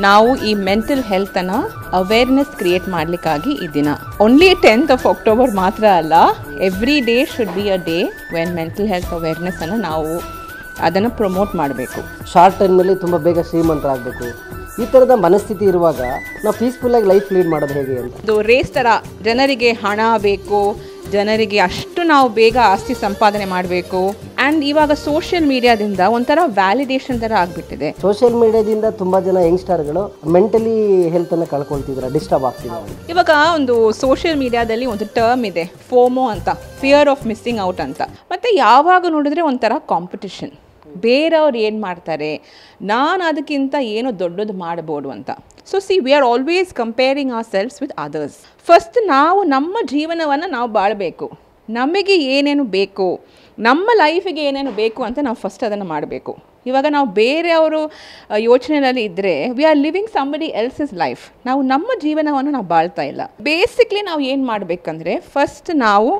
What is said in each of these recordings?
ನಾವು ಈ ಮೆಂಟಲ್ ಹೆಲ್ತನ್ನು ಅವೇರ್ನೆಸ್ ಕ್ರಿಯೇಟ್ ಮಾಡಲಿಕ್ಕಾಗಿ ಈ ದಿನ ಓನ್ಲಿ 10th of October ಮಾತ್ರ ಅಲ್ಲ, every day should be a day when mental health ಅವೇರ್ನೆಸ್ಸನ್ನು ನಾವು ಅದನ್ನು ಪ್ರಮೋಟ್ ಮಾಡಬೇಕು. ಶಾರ್ಟ್ ಟೈಮ್ನಲ್ಲಿ ತುಂಬ ಬೇಗ ಶ್ರೀಮಂತರಾಗಬೇಕು, ಈ ಥರದ ಮನಸ್ಥಿತಿ ಇರುವಾಗ ನಾವು ಪೀಸ್ಫುಲ್ಲಾಗಿ ಲೈಫ್ ಲೀಡ್ ಮಾಡೋದು ಹೇಗೆ ಅಂತ. ಇದು ರೇಸ್ ಥರ, ಜನರಿಗೆ ಹಣ ಬೇಕು, ಜನರಿಗೆ ಅಷ್ಟು ನಾವು ಬೇಗ ಆಸ್ತಿ ಸಂಪಾದನೆ ಮಾಡಬೇಕು. ಆ್ಯಂಡ್ ಇವಾಗ ಸೋಷಿಯಲ್ ಮೀಡಿಯಾದಿಂದ ಒಂಥರ ವ್ಯಾಲಿಡೇಷನ್ ಥರ ಆಗಿಬಿಟ್ಟಿದೆ. ಸೋಷಿಯಲ್ ಮೀಡಿಯಾದಿಂದ ತುಂಬ ಜನ ಯಂಗ್ಸ್ಟರ್ಗಳು ಮೆಂಟಲಿ ಹೆಲ್ತನ್ನು ಕಳ್ಕೊಳ್ತಿದ್ದಾರೆ, ಡಿಸ್ಟರ್ಬ್ ಆಗ್ತಿದ್ದಾರೆ. ಇವಾಗ ಒಂದು ಸೋಷಿಯಲ್ ಮೀಡಿಯಾದಲ್ಲಿ ಒಂದು ಟರ್ಮ್ ಇದೆ, ಫೋಮೋ ಅಂತ, ಫಿಯರ್ ಆಫ್ ಮಿಸ್ಸಿಂಗ್ ಔಟ್ ಅಂತ. ಮತ್ತು ಯಾವಾಗ ನೋಡಿದ್ರೆ ಒಂಥರ ಕಾಂಪಿಟಿಷನ್, ಬೇರೆಯವ್ರು ಏನು ಮಾಡ್ತಾರೆ, ನಾನು ಅದಕ್ಕಿಂತ ಏನು ದೊಡ್ಡದು ಮಾಡ್ಬೋದು ಅಂತ. So we are always comparing ourselves with others. First ನಾವು ನಮ್ಮ ಜೀವನವನ್ನು ನಾವು ಬಾಳಬೇಕು, ನಮಗೆ ಏನೇನು ಬೇಕು, ನಮ್ಮ ಲೈಫಿಗೆ ಏನೇನು ಬೇಕು ಅಂತ ನಾವು ಫಸ್ಟ್ ಅದನ್ನು ಮಾಡಬೇಕು. ಇವಾಗ ನಾವು ಬೇರೆಯವರು ಯೋಚನೆಯಲ್ಲಿ ಇದ್ದರೆ we are living somebody else's life. ನಾವು ನಮ್ಮ ಜೀವನವನ್ನು ನಾವು ಬಾಳ್ತಾ ಇಲ್ಲ. ಬೇಸಿಕ್ಲಿ ನಾವು ಏನು ಮಾಡಬೇಕಂದ್ರೆ ಫಸ್ಟ್ ನಾವು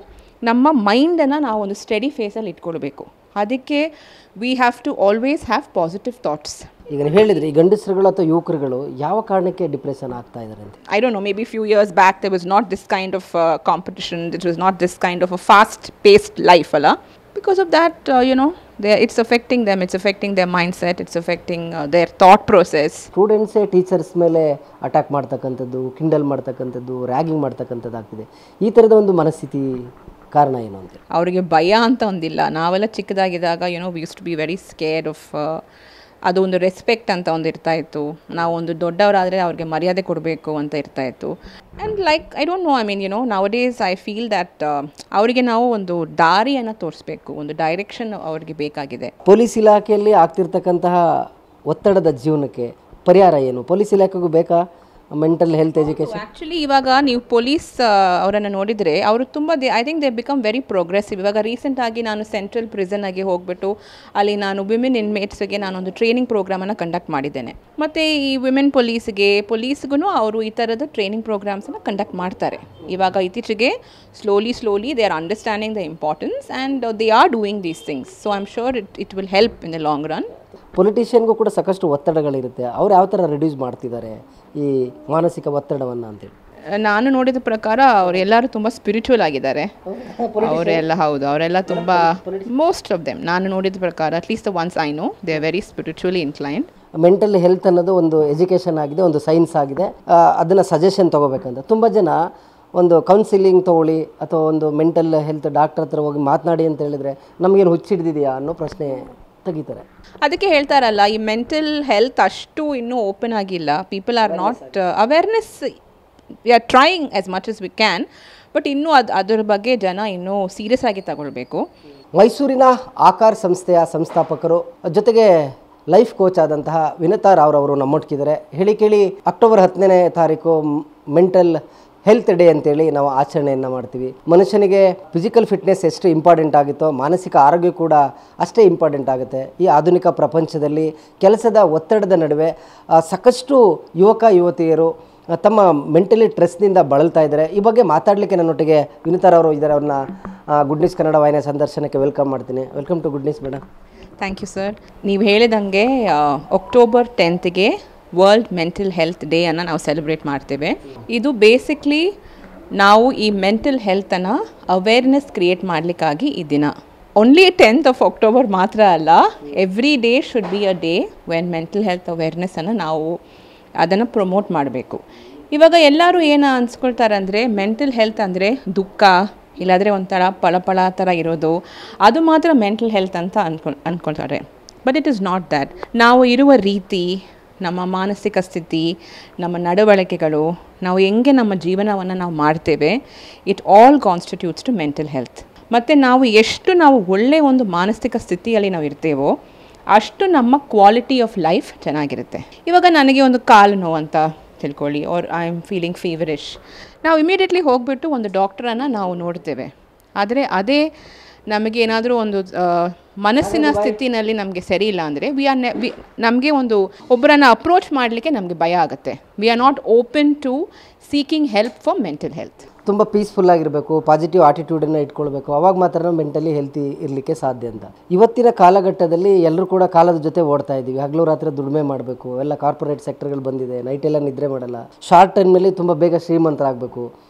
ನಮ್ಮ ಮೈಂಡನ್ನು ನಾವು ಒಂದು ಸ್ಟಡಿ ಫೇಸಲ್ಲಿ ಇಟ್ಕೊಳ್ಬೇಕು. ಅದಕ್ಕೆ we have to always have positive thoughts. ಈಗ ನೀವು ಹೇಳಿದ್ರಿ, ಈ ಗಂಡಸರುಗಳು ಅಥವಾ ಯುವಕರುಗಳು ಯಾವ ಕಾರಣಕ್ಕೆ ಡಿಪ್ರೆಷನ್ ಆಗ್ತಾ ಇದ್ದಾರೆ ಅಂತ. I don't know, maybe few years back there was not this kind of competition, it was not this kind of a fast paced life alla. Because of that, it's affecting them, it's affecting their mindset, it's affecting their thought process. ಸ್ಟೂಡೆಂಟ್ಸೇ teachers ಮೇಲೆ attack ಮಾಡ್ತಕ್ಕಂಥದ್ದು, kindle ಮಾಡ್ತಕ್ಕಂಥದ್ದು, ragging ಮಾಡ್ತಕ್ಕಂಥದ್ದು ಆಗ್ತಿದೆ. ಈ ಥರದ ಒಂದು ಮನಸ್ಥಿತಿ ಕಾರಣ ಏನು ಅಂತ. ಅವರಿಗೆ ಭಯ ಅಂತ ಒಂದಿಲ್ಲ. ನಾವೆಲ್ಲ ಚಿಕ್ಕದಾಗಿದ್ದಾಗ we use to be very scared of, ಅದು ಒಂದು ರೆಸ್ಪೆಕ್ಟ್ ಅಂತ ಒಂದು ಇರ್ತಾಯಿತ್ತು. ನಾವು ಒಂದು ದೊಡ್ಡವರಾದರೆ ಅವ್ರಿಗೆ ಮರ್ಯಾದೆ ಕೊಡಬೇಕು ಅಂತ ಇರ್ತಾಯಿತ್ತು. And like I don't no, I mean now days I feel that ಅವರಿಗೆ ನಾವು ಒಂದು ದಾರಿಯನ್ನು ತೋರಿಸ್ಬೇಕು, ಒಂದು ಡೈರೆಕ್ಷನ್ ಅವರಿಗೆ ಬೇಕಾಗಿದೆ. ಪೊಲೀಸ್ ಇಲಾಖೆಯಲ್ಲಿ ಆಗ್ತಿರ್ತಕ್ಕಂತಹ ಒತ್ತಡದ ಜೀವನಕ್ಕೆ ಪರಿಹಾರ ಏನು? ಪೊಲೀಸ್ ಇಲಾಖೆಗೂ ಬೇಕಾ ಮೆಂಟಲ್ ಹೆಲ್ತ್ ಎಜುಕೇಷನ್? ಆ್ಯಕ್ಚುಲಿ ಇವಾಗ ನೀವು ಪೊಲೀಸ್ ಅವರನ್ನು ನೋಡಿದರೆ ಅವರು ತುಂಬ I think they become very progressive. ಇವಾಗ ರೀಸೆಂಟಾಗಿ ನಾನು ಸೆಂಟ್ರಲ್ ಪ್ರಿಸನ್ನಾಗಿ ಹೋಗ್ಬಿಟ್ಟು ಅಲ್ಲಿ ನಾನು ವಿಮೆನ್ ಇನ್ಮೇಟ್ಸ್ಗೆ ನಾನೊಂದು ಟ್ರೈನಿಂಗ್ ಪ್ರೋಗ್ರಾಮನ್ನು ಕಂಡಕ್ಟ್ ಮಾಡಿದ್ದೇನೆ. ಮತ್ತು ಈ ವಿಮೆನ್ ಪೊಲೀಸ್ಗೂ ಅವರು ಈ ಥರದ ಟ್ರೈನಿಂಗ್ ಪ್ರೋಗ್ರಾಮ್ಸನ್ನು ಕಂಡಕ್ಟ್ ಮಾಡ್ತಾರೆ. ಇವಾಗ ಇತ್ತೀಚೆಗೆ slowly they are understanding the importance and they are doing these things. So I am sure it will help in the long run. ಪೊಲಿಟಿಷಿಯನ್ಗೂ ಕೂಡ ಸಾಕಷ್ಟು ಒತ್ತಡಗಳಿರುತ್ತೆ, ಅವ್ರು ಯಾವ ಥರ ರಿಡ್ಯೂಸ್ ಮಾಡ್ತಿದ್ದಾರೆ ಈ ಮಾನಸಿಕ ಒತ್ತಡವನ್ನು ಅಂತೇಳಿ? ನಾನು ನೋಡಿದ ಪ್ರಕಾರ ಅವರೆಲ್ಲರೂ ತುಂಬ ಸ್ಪಿರಿಚುವಲ್ ಆಗಿದ್ದಾರೆ. ಅವರೆಲ್ಲ ತುಂಬ, ಮೋಸ್ಟ್ ಆಫ್ ದೆಮ್ ನಾನು ನೋಡಿದ ಪ್ರಕಾರ, at least the ones I know, they are very spiritually inclined. Mental health ಅನ್ನೋದು ಒಂದು ಎಜುಕೇಷನ್ ಆಗಿದೆ, ಒಂದು ಸೈನ್ಸ್ ಆಗಿದೆ. ಅದನ್ನು ಸಜೆಷನ್ ತೊಗೋಬೇಕಂತ ತುಂಬ ಜನ ಒಂದು ಕೌನ್ಸಿಲಿಂಗ್ ತೊಗೊಳ್ಳಿ ಅಥವಾ ಒಂದು ಮೆಂಟಲ್ ಹೆಲ್ತ್ ಡಾಕ್ಟರ್ ಹತ್ರ ಹೋಗಿ ಮಾತನಾಡಿ ಅಂತ ಹೇಳಿದರೆ ನಮಗೇನು ಹುಚ್ಚಿಡ್ದಿದೆಯಾ ಅನ್ನೋ ಪ್ರಶ್ನೆ ತೆಗಿತಾರೆ. ಅದಕ್ಕೆ ಹೇಳ್ತಾರಲ್ಲ, ಈ ಮೆಂಟಲ್ ಹೆಲ್ತ್ ಅಷ್ಟು ಇನ್ನೂ ಓಪನ್ ಆಗಿಲ್ಲ. People are not awareness, we are trying as much as we can, but ಇನ್ನೂ ಅದರ ಬಗ್ಗೆ ಜನ ಇನ್ನೂ ಸೀರಿಯಸ್ ಆಗಿ ತಗೊಳ್ಬೇಕು. ಮೈಸೂರಿನ ಆಕಾರ್ ಸಂಸ್ಥೆಯ ಸಂಸ್ಥಾಪಕರು ಜೊತೆಗೆ ಲೈಫ್ ಕೋಚ್ ಆದಂತಹ ವಿನತಾ ರಾವ್ ಅವರು ನಮ್ಮೊಟ್ಟಿಗಿದ್ದಾರೆ. ಹೇಳಿ ಕೇಳಿ ಅಕ್ಟೋಬರ್ 10ನೇ ತಾರೀಕು ಮೆಂಟಲ್ ಹೆಲ್ತ್ ಡೇ ಅಂತೇಳಿ ನಾವು ಆಚರಣೆಯನ್ನು ಮಾಡ್ತೀವಿ. ಮನುಷ್ಯನಿಗೆ ಫಿಸಿಕಲ್ ಫಿಟ್ನೆಸ್ ಎಷ್ಟು ಇಂಪಾರ್ಟೆಂಟ್ ಆಗುತ್ತೋ ಮಾನಸಿಕ ಆರೋಗ್ಯ ಕೂಡ ಅಷ್ಟೇ ಇಂಪಾರ್ಟೆಂಟ್ ಆಗುತ್ತೆ. ಈ ಆಧುನಿಕ ಪ್ರಪಂಚದಲ್ಲಿ ಕೆಲಸದ ಒತ್ತಡದ ನಡುವೆ ಸಾಕಷ್ಟು ಯುವಕ ಯುವತಿಯರು ತಮ್ಮ ಮೆಂಟಲಿ ಸ್ಟ್ರೆಸ್ನಿಂದ ಬಳಲ್ತಾ ಇದ್ದಾರೆ. ಈ ಬಗ್ಗೆ ಮಾತಾಡಲಿಕ್ಕೆ ನನ್ನೊಟ್ಟಿಗೆ ವಿನಿತಾರವರು ಇದ್ದಾರೆ. ಅವ್ರನ್ನ ಗುಡ್ ನ್ಯೂಸ್ ಕನ್ನಡ ವಾಹಿನಿಯ ಸಂದರ್ಶನಕ್ಕೆ ವೆಲ್ಕಮ್ ಮಾಡ್ತೀನಿ. Welcome to good news madam. Thank you sir. ನೀವು ಹೇಳಿದಂಗೆ October 10th world mental health day ಅನ್ನು ನಾವು ಸೆಲೆಬ್ರೇಟ್ ಮಾಡ್ತೇವೆ. ಇದು ಬೇಸಿಕ್ಲಿ ನಾವು ಈ ಮೆಂಟಲ್ ಹೆಲ್ತನ್ನು ಅವೇರ್ನೆಸ್ ಕ್ರಿಯೇಟ್ ಮಾಡಲಿಕ್ಕಾಗಿ ಈ ದಿನ ಓನ್ಲಿ 10th of October ಮಾತ್ರ ಅಲ್ಲ, every day should be a day when mental health ಅವೇರ್ನೆಸ್ಸನ್ನು ನಾವು ಅದನ್ನು ಪ್ರಮೋಟ್ ಮಾಡಬೇಕು. ಇವಾಗ ಎಲ್ಲರೂ ಏನು ಅನ್ಸ್ಕೊಳ್ತಾರೆ ಅಂದರೆ ಮೆಂಟಲ್ ಹೆಲ್ತ್ ಅಂದರೆ ದುಃಖ, ಇಲ್ಲಾಂದರೆ ಒಂಥರ ಪಳಪಳ ಥರ ಇರೋದು, ಅದು ಮಾತ್ರ ಮೆಂಟಲ್ ಹೆಲ್ತ್ ಅಂತ ಅಂದ್ಕೊಳ್ತಾರೆ. But it is not that. ನಾವು ಇರುವ ರೀತಿ, ನಮ್ಮ ಮಾನಸಿಕ ಸ್ಥಿತಿ, ನಮ್ಮ ನಡವಳಿಕೆಗಳು, ನಾವು ಹೆಂಗೆ ನಮ್ಮ ಜೀವನವನ್ನು ನಾವು ಮಾಡ್ತೇವೆ, it all constitutes to mental health. ಮತ್ತು ನಾವು ಒಳ್ಳೆಯ ಒಂದು ಮಾನಸಿಕ ಸ್ಥಿತಿಯಲ್ಲಿ ನಾವು ಇರ್ತೇವೋ ಅಷ್ಟು ನಮ್ಮ ಕ್ವಾಲಿಟಿ ಆಫ್ ಲೈಫ್ ಚೆನ್ನಾಗಿರುತ್ತೆ. ಇವಾಗ ನನಗೆ ಒಂದು ಕಾಲು ನೋವು ಅಂತ ತಿಳ್ಕೊಳ್ಳಿ, R I am feeling feverish, ನಾವು ಇಮಿಡಿಯೇಟ್ಲಿ ಹೋಗಿಬಿಟ್ಟು ಒಂದು ಡಾಕ್ಟ್ರನ್ನು ನಾವು ನೋಡ್ತೇವೆ. ಆದರೆ ಅದೇ ನಮಗೆ ಏನಾದರೂ ಒಂದು ಮನಸ್ಸಿನ ಸ್ಥಿತಿನಲ್ಲಿ ನಮಗೆ ಸರಿ ಇಲ್ಲ ಅಂದರೆ ನಮಗೆ ಒಂದು ಒಬ್ಬರನ್ನು ಅಪ್ರೋಚ್ ಮಾಡಲಿಕ್ಕೆ ನಮಗೆ ಭಯ ಆಗುತ್ತೆ. We are not open to seeking help for mental health. ತುಂಬ ಪೀಸ್ಫುಲ್ ಆಗಿರಬೇಕು, ಪಾಸಿಟಿವ್ ಆಟಿಟ್ಯೂಡನ್ನು ಇಟ್ಕೊಳ್ಬೇಕು, ಅವಾಗ ಮಾತ್ರ ನಾವು ಮೆಂಟಲಿ ಹೆಲ್ತಿ ಇರಲಿಕ್ಕೆ ಸಾಧ್ಯ ಅಂತ. ಇವತ್ತಿನ ಕಾಲಘಟ್ಟದಲ್ಲಿ ಎಲ್ಲರೂ ಕೂಡ ಕಾಲದ ಜೊತೆ ಓಡ್ತಾ ಇದ್ದೀವಿ. ಹಗಲು ರಾತ್ರಿ ದುಡಿಮೆ ಮಾಡಬೇಕು, ಎಲ್ಲ ಕಾರ್ಪೊರೇಟ್ ಸೆಕ್ಟರ್ಗಳು ಬಂದಿದೆ, ನೈಟೆಲ್ಲ ನಿದ್ರೆ ಮಾಡಲ್ಲ, ಶಾರ್ಟ್ ಟೈಮ್ನಲ್ಲಿ ತುಂಬ ಬೇಗ ಶ್ರೀಮಂತರಾಗಬೇಕು.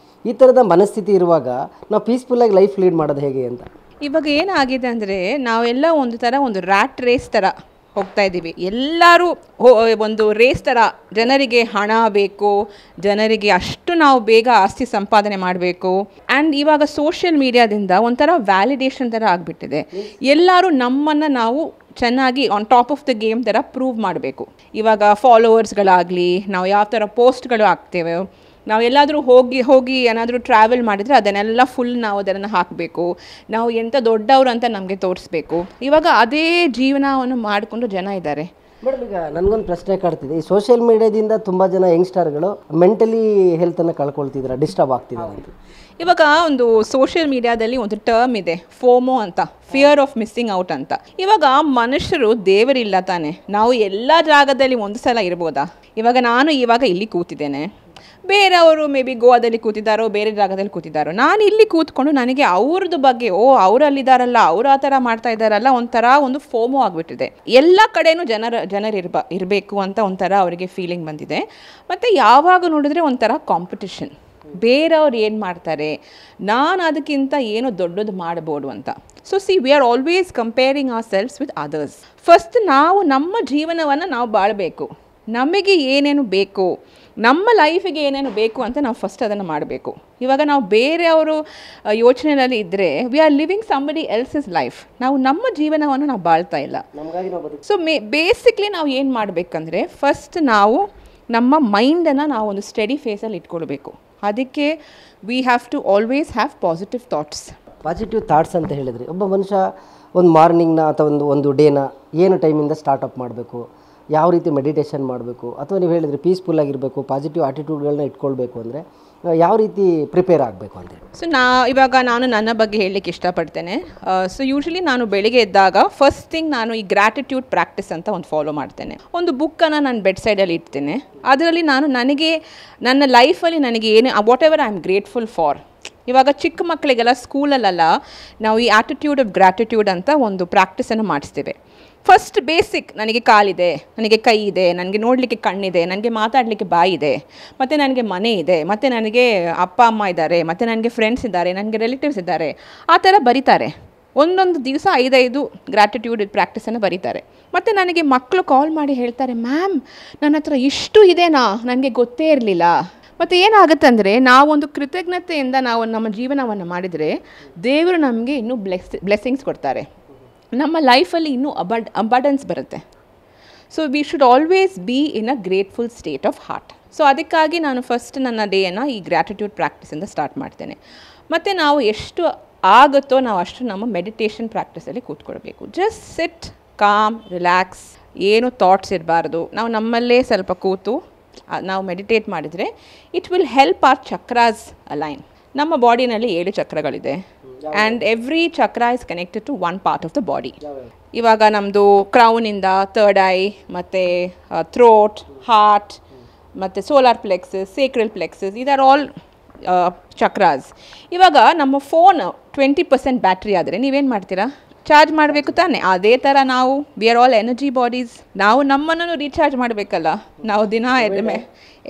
ಈ ಥರದ ಮನಸ್ಥಿತಿ ಇರುವಾಗ ನಾವು ಪೀಸ್ಫುಲ್ಲಾಗಿ ಲೈಫ್ ಲೀಡ್ ಮಾಡೋದು ಹೇಗೆ ಅಂತ. ಇವಾಗ ಏನಾಗಿದೆ ಅಂದರೆ ನಾವೆಲ್ಲ ಒಂದು ರ್ಯಾಟ್ ರೇಸ್ ಥರ ಹೋಗ್ತಾ ಇದ್ದೀವಿ. ಎಲ್ಲರೂ ಒಂದು ರೇಸ್ ಥರ, ಜನರಿಗೆ ಹಣ ಬೇಕು, ಜನರಿಗೆ ಅಷ್ಟು ನಾವು ಬೇಗ ಆಸ್ತಿ ಸಂಪಾದನೆ ಮಾಡಬೇಕು. ಆ್ಯಂಡ್ ಇವಾಗ ಸೋಷಿಯಲ್ ಮೀಡಿಯಾದಿಂದ ಒಂಥರ ವ್ಯಾಲಿಡೇಷನ್ ಥರ ಆಗಿಬಿಟ್ಟಿದೆ. ಎಲ್ಲರೂ ನಮ್ಮನ್ನು ನಾವು ಚೆನ್ನಾಗಿ on top of the game ಥರ ಪ್ರೂವ್ ಮಾಡಬೇಕು. ಇವಾಗ ಫಾಲೋವರ್ಸ್ಗಳಾಗಲಿ, ನಾವು ಯಾವ ಥರ ಪೋಸ್ಟ್ಗಳು ಹಾಕ್ತೇವೆ, ನಾವು ಎಲ್ಲಾದರೂ ಹೋಗಿ ಏನಾದರೂ ಟ್ರಾವೆಲ್ ಮಾಡಿದರೆ ಅದನ್ನೆಲ್ಲ ಫುಲ್ ನಾವು ಅದನ್ನು ಹಾಕಬೇಕು, ನಾವು ಎಂಥ ದೊಡ್ಡವರು ಅಂತ ನಮಗೆ ತೋರಿಸ್ಬೇಕು. ಇವಾಗ ಅದೇ ಜೀವನವನ್ನು ಮಾಡಿಕೊಂಡು ಜನ ಇದ್ದಾರೆ. ಮೇಡಮ್, ಈಗ ನನಗೊಂದು ಪ್ರಶ್ನೆ ಕಾಡ್ತಿದೆ. ಈ ಸೋಷಿಯಲ್ ಮೀಡಿಯಾದಿಂದ ತುಂಬ ಜನ ಯಂಗ್ಸ್ಟರ್ಗಳು ಮೆಂಟಲಿ ಹೆಲ್ತನ್ನು ಕಳ್ಕೊಳ್ತಿದ್ದಾರೆ, ಡಿಸ್ಟರ್ಬ್ ಆಗ್ತಿದ್ದಾರೆ ಅಂತ. ಇವಾಗ ಒಂದು ಸೋಷಿಯಲ್ ಮೀಡಿಯಾದಲ್ಲಿ ಒಂದು ಟರ್ಮ್ ಇದೆ, ಫೋಮೋ ಅಂತ, ಫಿಯರ್ ಆಫ್ ಮಿಸ್ಸಿಂಗ್ ಔಟ್ ಅಂತ. ಇವಾಗ ಮನುಷ್ಯರು ದೇವರಿಲ್ಲ ತಾನೆ, ನಾವು ಎಲ್ಲ ಜಾಗದಲ್ಲಿ ಒಂದು ಸಲ ಇರ್ಬೋದಾ? ಇವಾಗ ನಾನು ಇಲ್ಲಿ ಕೂತಿದ್ದೇನೆ, ಬೇರೆಯವರು ಮೇ ಬಿ ಗೋವಾದಲ್ಲಿ ಕೂತಿದ್ದಾರೋ, ಬೇರೆ ಜಾಗದಲ್ಲಿ ಕೂತಿದ್ದಾರೋ, ನಾನು ಇಲ್ಲಿ ಕೂತ್ಕೊಂಡು ನನಗೆ ಅವ್ರದ್ದು ಬಗ್ಗೆ ಅವರಲ್ಲಿದ್ದಾರಲ್ಲ, ಅವರು ಆ ಥರ ಮಾಡ್ತಾ ಇದ್ದಾರಲ್ಲ, ಒಂದು ಫೋಮೋ ಆಗಿಬಿಟ್ಟಿದೆ. ಎಲ್ಲ ಕಡೆನೂ ಜನರು ಇರಬೇಕು ಅಂತ ಒಂಥರ ಅವರಿಗೆ ಫೀಲಿಂಗ್ ಬಂದಿದೆ. ಮತ್ತು ಯಾವಾಗ ನೋಡಿದ್ರೆ ಒಂಥರ ಕಾಂಪಿಟಿಷನ್, ಬೇರೆಯವ್ರು ಏನು ಮಾಡ್ತಾರೆ, ನಾನು ಅದಕ್ಕಿಂತ ಏನು ದೊಡ್ಡದು ಮಾಡ್ಬೋದು ಅಂತ. So we are always comparing ourselves with others. First ನಾವು ನಮ್ಮ ಜೀವನವನ್ನು ನಾವು ಬಾಳಬೇಕು, ನಮಗೆ ಏನೇನು ಬೇಕು, ನಮ್ಮ ಲೈಫಿಗೆ ಏನೇನು ಬೇಕು ಅಂತ ನಾವು ಫಸ್ಟ್ ಅದನ್ನು ಮಾಡಬೇಕು. ಇವಾಗ ನಾವು ಬೇರೆಯವರು ಯೋಚನೆಯಲ್ಲಿ ಇದ್ದರೆ we are living somebody else's life. ನಾವು ನಮ್ಮ ಜೀವನವನ್ನು ನಾವು ಬಾಳ್ತಾ ಇಲ್ಲ. ಸೊ ಬೇಸಿಕ್ಲಿ ನಾವು ಏನು ಮಾಡಬೇಕಂದ್ರೆ ಫಸ್ಟ್ ನಾವು ನಮ್ಮ ಮೈಂಡನ್ನು ನಾವು ಒಂದು ಸ್ಟಡಿ ಫೇಸಲ್ಲಿ ಇಟ್ಕೊಳ್ಬೇಕು. ಅದಕ್ಕೆ we have to always have positive thoughts. Positive thoughts ಅಂತ ಹೇಳಿದ್ರಿ, ಒಬ್ಬ ಮನುಷ್ಯ ಒಂದು ಮಾರ್ನಿಂಗ್ನ ಅಥವಾ ಒಂದು ಡೇನ ಏನು ಟೈಮಿಂದ ಸ್ಟಾರ್ಟಪ್ ಮಾಡಬೇಕು, ಯಾವ ರೀತಿ ಮೆಡಿಟೇಷನ್ ಮಾಡಬೇಕು, ಅಥವಾ ನೀವು ಹೇಳಿದ್ರಿ ಪೀಸ್ಫುಲ್ಲಾಗಿರಬೇಕು, ಪಾಸಿಟಿವ್ ಆಟಿಟ್ಯೂಡ್ಗಳನ್ನ ಇಟ್ಕೊಳ್ಬೇಕು ಅಂದರೆ ಯಾವ ರೀತಿ ಪ್ರಿಪೇರ್ ಆಗಬೇಕು ಅಂತೇಳಿ. ಸೊ ಇವಾಗ ನಾನು ನನ್ನ ಬಗ್ಗೆ ಹೇಳಲಿಕ್ಕೆ ಇಷ್ಟಪಡ್ತೇನೆ. ಸೊ ಯೂಶ್ವಲಿ ನಾನು ಬೆಳಿಗ್ಗೆ ಎದ್ದಾಗ ಫಸ್ಟ್ ಥಿಂಗ್ ನಾನು ಈ ಗ್ರ್ಯಾಟಿಟ್ಯೂಡ್ ಪ್ರಾಕ್ಟೀಸ್ ಅಂತ ಒಂದು ಫಾಲೋ ಮಾಡ್ತೇನೆ. ಒಂದು ಬುಕ್ಕನ್ನು ನಾನು ಬೆಡ್ ಸೈಡಲ್ಲಿ ಇಡ್ತೇನೆ. ಅದರಲ್ಲಿ ನಾನು ನನ್ನ ಲೈಫಲ್ಲಿ ನನಗೆ ಏನು what ever I am grateful for. ಇವಾಗ ಚಿಕ್ಕ ಮಕ್ಕಳಿಗೆಲ್ಲ ಸ್ಕೂಲಲ್ಲೆಲ್ಲ ನಾವು ಈ ಆಟಿಟ್ಯೂಡ್ ಆಫ್ ಗ್ರ್ಯಾಟಿಟ್ಯೂಡ್ ಅಂತ ಒಂದು ಪ್ರಾಕ್ಟೀಸನ್ನು ಮಾಡಿಸ್ತೇವೆ. ಫಸ್ಟ್ ಬೇಸಿಕ್, ನನಗೆ ಕಾಲಿದೆ, ನನಗೆ ಕೈ ಇದೆ, ನನಗೆ ನೋಡಲಿಕ್ಕೆ ಕಣ್ಣಿದೆ, ನನಗೆ ಮಾತಾಡಲಿಕ್ಕೆ ಬಾಯಿ ಇದೆ, ಮತ್ತು ನನಗೆ ಮನೆ ಇದೆ, ಮತ್ತು ನನಗೆ ಅಪ್ಪ ಅಮ್ಮ ಇದ್ದಾರೆ, ಮತ್ತು ನನಗೆ ಫ್ರೆಂಡ್ಸ್ ಇದ್ದಾರೆ, ನನಗೆ ರಿಲೇಟಿವ್ಸ್ ಇದ್ದಾರೆ, ಆ ಥರ ಬರೀತಾರೆ. ಒಂದೊಂದು ದಿವಸ 5 ಗ್ರ್ಯಾಟಿಟ್ಯೂಡ್ ಪ್ರಾಕ್ಟೀಸನ್ನು ಬರೀತಾರೆ. ಮತ್ತು ನನಗೆ ಮಕ್ಕಳು ಕಾಲ್ ಮಾಡಿ ಹೇಳ್ತಾರೆ, ಮ್ಯಾಮ್ ನನ್ನ ಹತ್ರ ಇಷ್ಟು ಇದೆನಾ, ನನಗೆ ಗೊತ್ತೇ ಇರಲಿಲ್ಲ. ಮತ್ತು ಏನಾಗುತ್ತೆ ಅಂದರೆ ನಾವೊಂದು ಕೃತಜ್ಞತೆಯಿಂದ ನಾವು ನಮ್ಮ ಜೀವನವನ್ನು ಮಾಡಿದರೆ ದೇವರು ನಮಗೆ ಇನ್ನೂ ಬ್ಲೆಸ್ಸಿಂಗ್ಸ್ ಕೊಡ್ತಾರೆ, ನಮ್ಮ ಲೈಫಲ್ಲಿ ಇನ್ನೂ ಅಬಂಡೆನ್ಸ್ ಬರುತ್ತೆ. So we should always B in a grateful state of heart. So ಅದಕ್ಕಾಗಿ ನಾನು ಫಸ್ಟ್ ನನ್ನ ಡೇಯನ್ನು ಈ ಗ್ರ್ಯಾಟಿಟ್ಯೂಡ್ ಪ್ರಾಕ್ಟೀಸಿಂದ ಸ್ಟಾರ್ಟ್ ಮಾಡ್ತೇನೆ. ಮತ್ತು ನಾವು ಎಷ್ಟು ಆಗುತ್ತೋ ನಾವು ಅಷ್ಟು ನಮ್ಮ ಮೆಡಿಟೇಷನ್ ಪ್ರಾಕ್ಟೀಸಲ್ಲಿ ಕೂತ್ಕೊಳ್ಬೇಕು. ಜಸ್ಟ್ ಸಿಟ್ ಕಾಮ್, ರಿಲ್ಯಾಕ್ಸ್, ಏನು ಥಾಟ್ಸ್ ಇರಬಾರ್ದು. ನಾವು ನಮ್ಮಲ್ಲೇ ಸ್ವಲ್ಪ ಕೂತು ನಾವು ಮೆಡಿಟೇಟ್ ಮಾಡಿದರೆ it will help our chakras align. ನಮ್ಮ ಬಾಡಿನಲ್ಲಿ 7 ಚಕ್ರಗಳಿದೆ. And every chakra is connected to one part of the body. ಇವಾಗ ನಮ್ಮದು ಕ್ರೌನಿಂದ ಥರ್ಡ್ ಐ, ಮತ್ತು ಥ್ರೋಟ್, ಹಾರ್ಟ್, ಮತ್ತು ಸೋಲಾರ್ ಪ್ಲೆಕ್ಸಸ್, ಸೇಕ್ರಲ್ ಪ್ಲೆಕ್ಸಸ್, ಇದರ್ ಆಲ್ ಚಕ್ರಾಸ್. ಇವಾಗ ನಮ್ಮ ಫೋನ್ 20% ಬ್ಯಾಟ್ರಿ ಆದರೆ ನೀವೇನು ಮಾಡ್ತೀರಾ? ಚಾರ್ಜ್ ಮಾಡಬೇಕು ತಾನೆ. ಅದೇ ಥರ ನಾವು V are all energy bodies. ನಾವು ನಮ್ಮನ್ನು ರೀಚಾರ್ಜ್ ಮಾಡಬೇಕಲ್ಲ. ನಾವು ದಿನ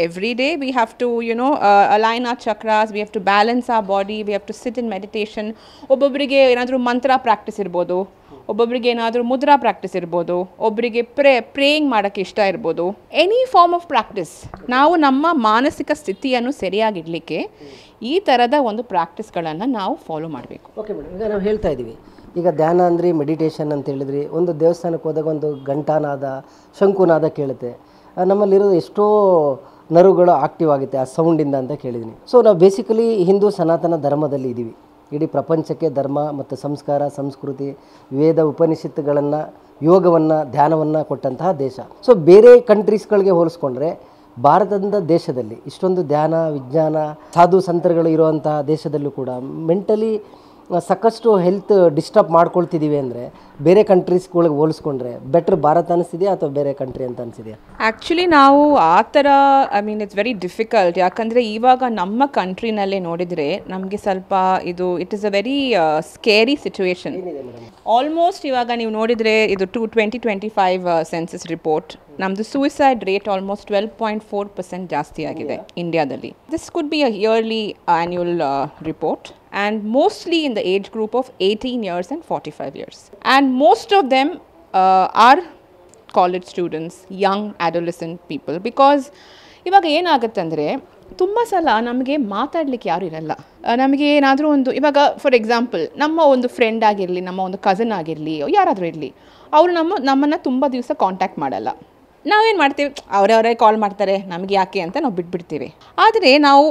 every day we have to align our chakras, we have to balance our body, we have to sit in meditation. ಒಬ್ಬೊಬ್ಬರಿಗೆ ಏನಾದರೂ ಮಂತ್ರ ಪ್ರಾಕ್ಟೀಸ್ ಇರ್ಬೋದು, ಒಬ್ಬೊಬ್ಬರಿಗೆ ಏನಾದರೂ ಮುದ್ರಾ ಪ್ರಾಕ್ಟೀಸ್ ಇರ್ಬೋದು, ಒಬ್ಬರಿಗೆ ಪ್ರೇಯಿಂಗ್ ಮಾಡೋಕ್ಕೆ ಇಷ್ಟ ಇರ್ಬೋದು. Any form of practice. ನಾವು ನಮ್ಮ ಮಾನಸಿಕ ಸ್ಥಿತಿಯನ್ನು ಸರಿಯಾಗಿಡಲಿಕ್ಕೆ ಈ ಥರದ ಒಂದು ಪ್ರಾಕ್ಟೀಸ್ಗಳನ್ನು ನಾವು ಫಾಲೋ ಮಾಡಬೇಕು. ಓಕೆ ಮೇಡಮ್, ಈಗ ನಾವು ಹೇಳ್ತಾ ಇದ್ದೀವಿ, ಈಗ ಧ್ಯಾನ ಅಂದರೆ ಮೆಡಿಟೇಷನ್ ಅಂತ ಹೇಳಿದ್ರಿ. ಒಂದು ದೇವಸ್ಥಾನಕ್ಕೆ ಹೋದಾಗ ಒಂದು ಘಂಟಾನಾದ, ಶಂಕುನಾದ ಕೇಳುತ್ತೆ. ನಮ್ಮಲ್ಲಿರೋದು ಎಷ್ಟೋ ನರುಗಳು ಆಕ್ಟಿವ್ ಆಗುತ್ತೆ ಆ ಸೌಂಡಿಂದ ಅಂತ ಕೇಳಿದ್ದೀನಿ. ಸೊ ನಾವು ಬೇಸಿಕಲಿ ಹಿಂದೂ ಸನಾತನ ಧರ್ಮದಲ್ಲಿ ಇದ್ದೀವಿ. ಇಡೀ ಪ್ರಪಂಚಕ್ಕೆ ಧರ್ಮ ಮತ್ತು ಸಂಸ್ಕಾರ, ಸಂಸ್ಕೃತಿ, ವೇದ, ಉಪನಿಷತ್ತುಗಳನ್ನು, ಯೋಗವನ್ನು, ಧ್ಯಾನವನ್ನು ಕೊಟ್ಟಂತಹ ದೇಶ. ಸೊ ಬೇರೆ ಕಂಟ್ರೀಸ್ಗಳಿಗೆ ಹೋಲಿಸ್ಕೊಂಡ್ರೆ ಭಾರತದ ದೇಶದಲ್ಲಿ ಇಷ್ಟೊಂದು ಧ್ಯಾನ, ವಿಜ್ಞಾನ, ಸಾಧು ಸಂತರುಗಳು ಇರುವಂತಹ ದೇಶದಲ್ಲೂ ಕೂಡ ಮೆಂಟಲಿ ಸಾಕಷ್ಟು ಹೆಲ್ತ್ ಡಿಸ್ಟರ್ಬ್ ಮಾಡ್ಕೊಳ್ತಿದ್ದೀವಿ ಅಂದರೆ ಬೇರೆ ಕಂಟ್ರೀಸ್ಗಳಿಗೆ ಹೋಲಿಸ್ಕೊಂಡ್ರೆ ಬೆಟ್ರ್ ಭಾರತ ಅನಿಸ್ತಿದೆಯಾ ಅಥವಾ ಬೇರೆ ಕಂಟ್ರಿ ಅಂತ ಅನಿಸಿದೆಯಾ? ಆ್ಯಕ್ಚುಲಿ ನಾವು ಆ ಥರ I mean it's very difficult. ಯಾಕಂದರೆ ಇವಾಗ ನಮ್ಮ ಕಂಟ್ರಿನಲ್ಲೇ ನೋಡಿದರೆ ನಮಗೆ ಸ್ವಲ್ಪ ಇದು it is a very scary situation. Almost ಇವಾಗ ನೀವು ನೋಡಿದರೆ ಇದು 2025 ಸೆನ್ಸಸ್ ರಿಪೋರ್ಟ್, ನಮ್ಮದು ಸೂಯಿಸೈಡ್ ರೇಟ್ ಆಲ್ಮೋಸ್ಟ್ 12.4% ಜಾಸ್ತಿ ಆಗಿದೆ ಇಂಡಿಯಾದಲ್ಲಿ. This could be a yearly annual report and mostly in the age group of 18 years and 45 years. And most of them are college students, young adolescent people, because ಇವಾಗ ಏನಾಗುತ್ತಂದರೆ ತುಂಬ ಸಲ ನಮಗೆ ಮಾತಾಡಲಿಕ್ಕೆ ಯಾರು ಇರಲ್ಲ. ನಮಗೆ ಏನಾದರೂ ಒಂದು ಇವಾಗ ಫಾರ್ ಎಕ್ಸಾಂಪಲ್ ನಮ್ಮ ಒಂದು ಫ್ರೆಂಡ್ ಆಗಿರಲಿ, ನಮ್ಮ ಒಂದು ಕಸಿನ್ ಆಗಿರಲಿ, ಯಾರಾದರೂ ಇರಲಿ, ಅವರು ನಮ್ಮನ್ನು ತುಂಬ ದಿವಸ ಕಾಂಟ್ಯಾಕ್ಟ್ ಮಾಡಲ್ಲ. ನಾವೇನು ಮಾಡ್ತೀವಿ, ಅವರವರೇ ಕಾಲ್ ಮಾಡ್ತಾರೆ, ನಮಗೆ ಯಾಕೆ ಅಂತ ನಾವು ಬಿಟ್ಬಿಡ್ತೀವಿ. ಆದರೆ ನಾವು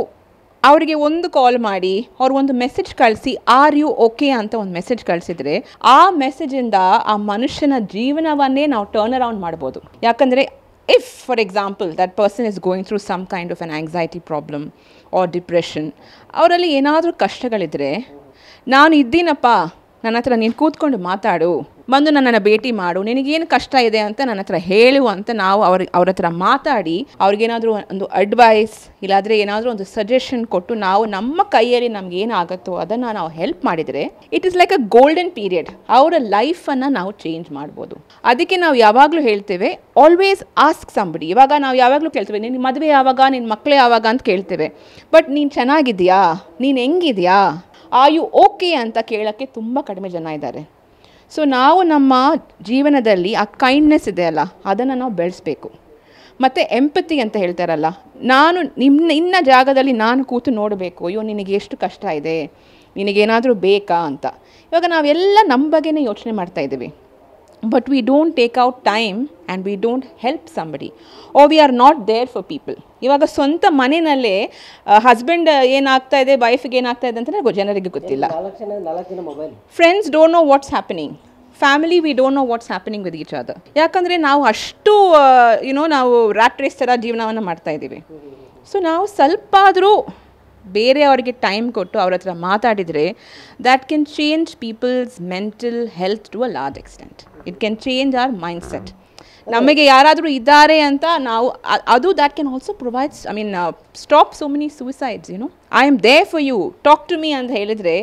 ಅವರಿಗೆ ಒಂದು ಕಾಲ್ ಮಾಡಿ ಅವ್ರಿಗೊಂದು ಮೆಸೇಜ್ ಕಳಿಸಿ ಆರ್ ಯು ಓಕೆ ಅಂತ ಒಂದು ಮೆಸೇಜ್ ಕಳಿಸಿದರೆ ಆ ಮೆಸೇಜಿಂದ ಆ ಮನುಷ್ಯನ ಜೀವನವನ್ನೇ ನಾವು ಟರ್ನ್ ಅರೌಂಡ್ ಮಾಡ್ಬೋದು. ಯಾಕಂದರೆ if for example that person is going through some kind of an anxiety problem or depression, ಅವರಲ್ಲಿ ಏನಾದರೂ ಕಷ್ಟಗಳಿದ್ದರೆ ನಾನು ಇದ್ದೀನಪ್ಪ, ನನ್ನ ಹತ್ರ ನೀನು ಕೂತ್ಕೊಂಡು ಮಾತಾಡು, ಬಂದು ನನ್ನನ್ನು ಭೇಟಿ ಮಾಡು, ನಿನಗೇನು ಕಷ್ಟ ಇದೆ ಅಂತ ನನ್ನ ಹತ್ರ ಹೇಳು ಅಂತ ನಾವು ಅವ್ರ ಹತ್ರ ಮಾತಾಡಿ ಅವ್ರಿಗೇನಾದರೂ ಒಂದು ಅಡ್ವೈಸ್ ಇಲ್ಲಾಂದರೆ ಏನಾದರೂ ಒಂದು ಸಜೆಷನ್ ಕೊಟ್ಟು ನಾವು ನಮ್ಮ ಕೈಯಲ್ಲಿ ನಮ್ಗೆ ಏನಾಗುತ್ತೋ ಅದನ್ನು ನಾವು ಹೆಲ್ಪ್ ಮಾಡಿದರೆ it is like a golden period. ಅವರ ಲೈಫನ್ನು ನಾವು ಚೇಂಜ್ ಮಾಡ್ಬೋದು. ಅದಕ್ಕೆ ನಾವು ಯಾವಾಗಲೂ ಹೇಳ್ತೇವೆ ಆಲ್ವೇಸ್ ಆಸ್ಕ್ ಸಂಬಡಿ. ಇವಾಗ ನಾವು ಯಾವಾಗಲೂ ಕೇಳ್ತೇವೆ ನಿನ್ನ ಮದುವೆ ಯಾವಾಗ, ನಿನ್ನ ಮಕ್ಕಳು ಯಾವಾಗ ಅಂತ ಕೇಳ್ತೇವೆ. ಬಟ್ ನೀನು ಚೆನ್ನಾಗಿದೆಯಾ, ನೀನು ಹೆಂಗಿದೆಯಾ, ಆರ್ ಯು ಓಕೆ ಅಂತ ಕೇಳೋಕ್ಕೆ ತುಂಬ ಕಡಿಮೆ ಜನ ಇದ್ದಾರೆ. ಸೊ ನಾವು ನಮ್ಮ ಜೀವನದಲ್ಲಿ ಆ ಕೈಂಡ್ನೆಸ್ ಇದೆಯಲ್ಲ ಅದನ್ನು ನಾವು ಬೆಳೆಸಬೇಕು. ಮತ್ತು ಎಂಪತಿ ಅಂತ ಹೇಳ್ತಾರಲ್ಲ, ನಾನು ನಿನ್ನ ಜಾಗದಲ್ಲಿ ನಾನು ಕೂತು ನೋಡಬೇಕು, ಅಯ್ಯೋ ನಿನಗೆ ಎಷ್ಟು ಕಷ್ಟ ಇದೆ, ನಿನಗೇನಾದರೂ ಬೇಕಾ ಅಂತ. ಇವಾಗ ನಾವೆಲ್ಲ ನಮ್ಮ ಬಗ್ಗೆನೇ ಯೋಚನೆ ಮಾಡ್ತಾಯಿದ್ದೀವಿ, but we don't take out time and we don't help somebody or we are not there for people. ಇವಾಗ ಸ್ವಂತ ಮನೆಯಲ್ಲೇ ಹಸ್ಬೆಂಡ್ ಏನಾಗ್ತಾ ಇದೆ, ವೈಫ್ಗೆ ಏನಾಗ್ತಾ ಇದೆ ಅಂತಲೇ ಜನರಿಗೆ ಗೊತ್ತಿಲ್ಲ. Friends don't know what's happening, family we don't know what's happening with each other. ಯಾಕಂದರೆ ನಾವು ಅಷ್ಟು ನಾವು ರ್ಯಾಟ್ ರೇಸ್ ಥರ ಜೀವನವನ್ನು ಮಾಡ್ತಾಯಿದ್ದೀವಿ. ಸೊ ನಾವು ಸ್ವಲ್ಪ ಆದರೂ ಬೇರೆಯವರಿಗೆ ಟೈಮ್ ಕೊಟ್ಟು ಅವ್ರ ಹತ್ರ ಮಾತಾಡಿದರೆ that can change people's mental health to a large extent. It can change our mindset. ನಮಗೆ ಯಾರಾದರೂ ಇದ್ದಾರೆ ಅಂತ ನಾವು ಅದು that can also provides stop so many suicides. I am there for you, talk to me ಅಂತ ಹೇಳಿದರೆ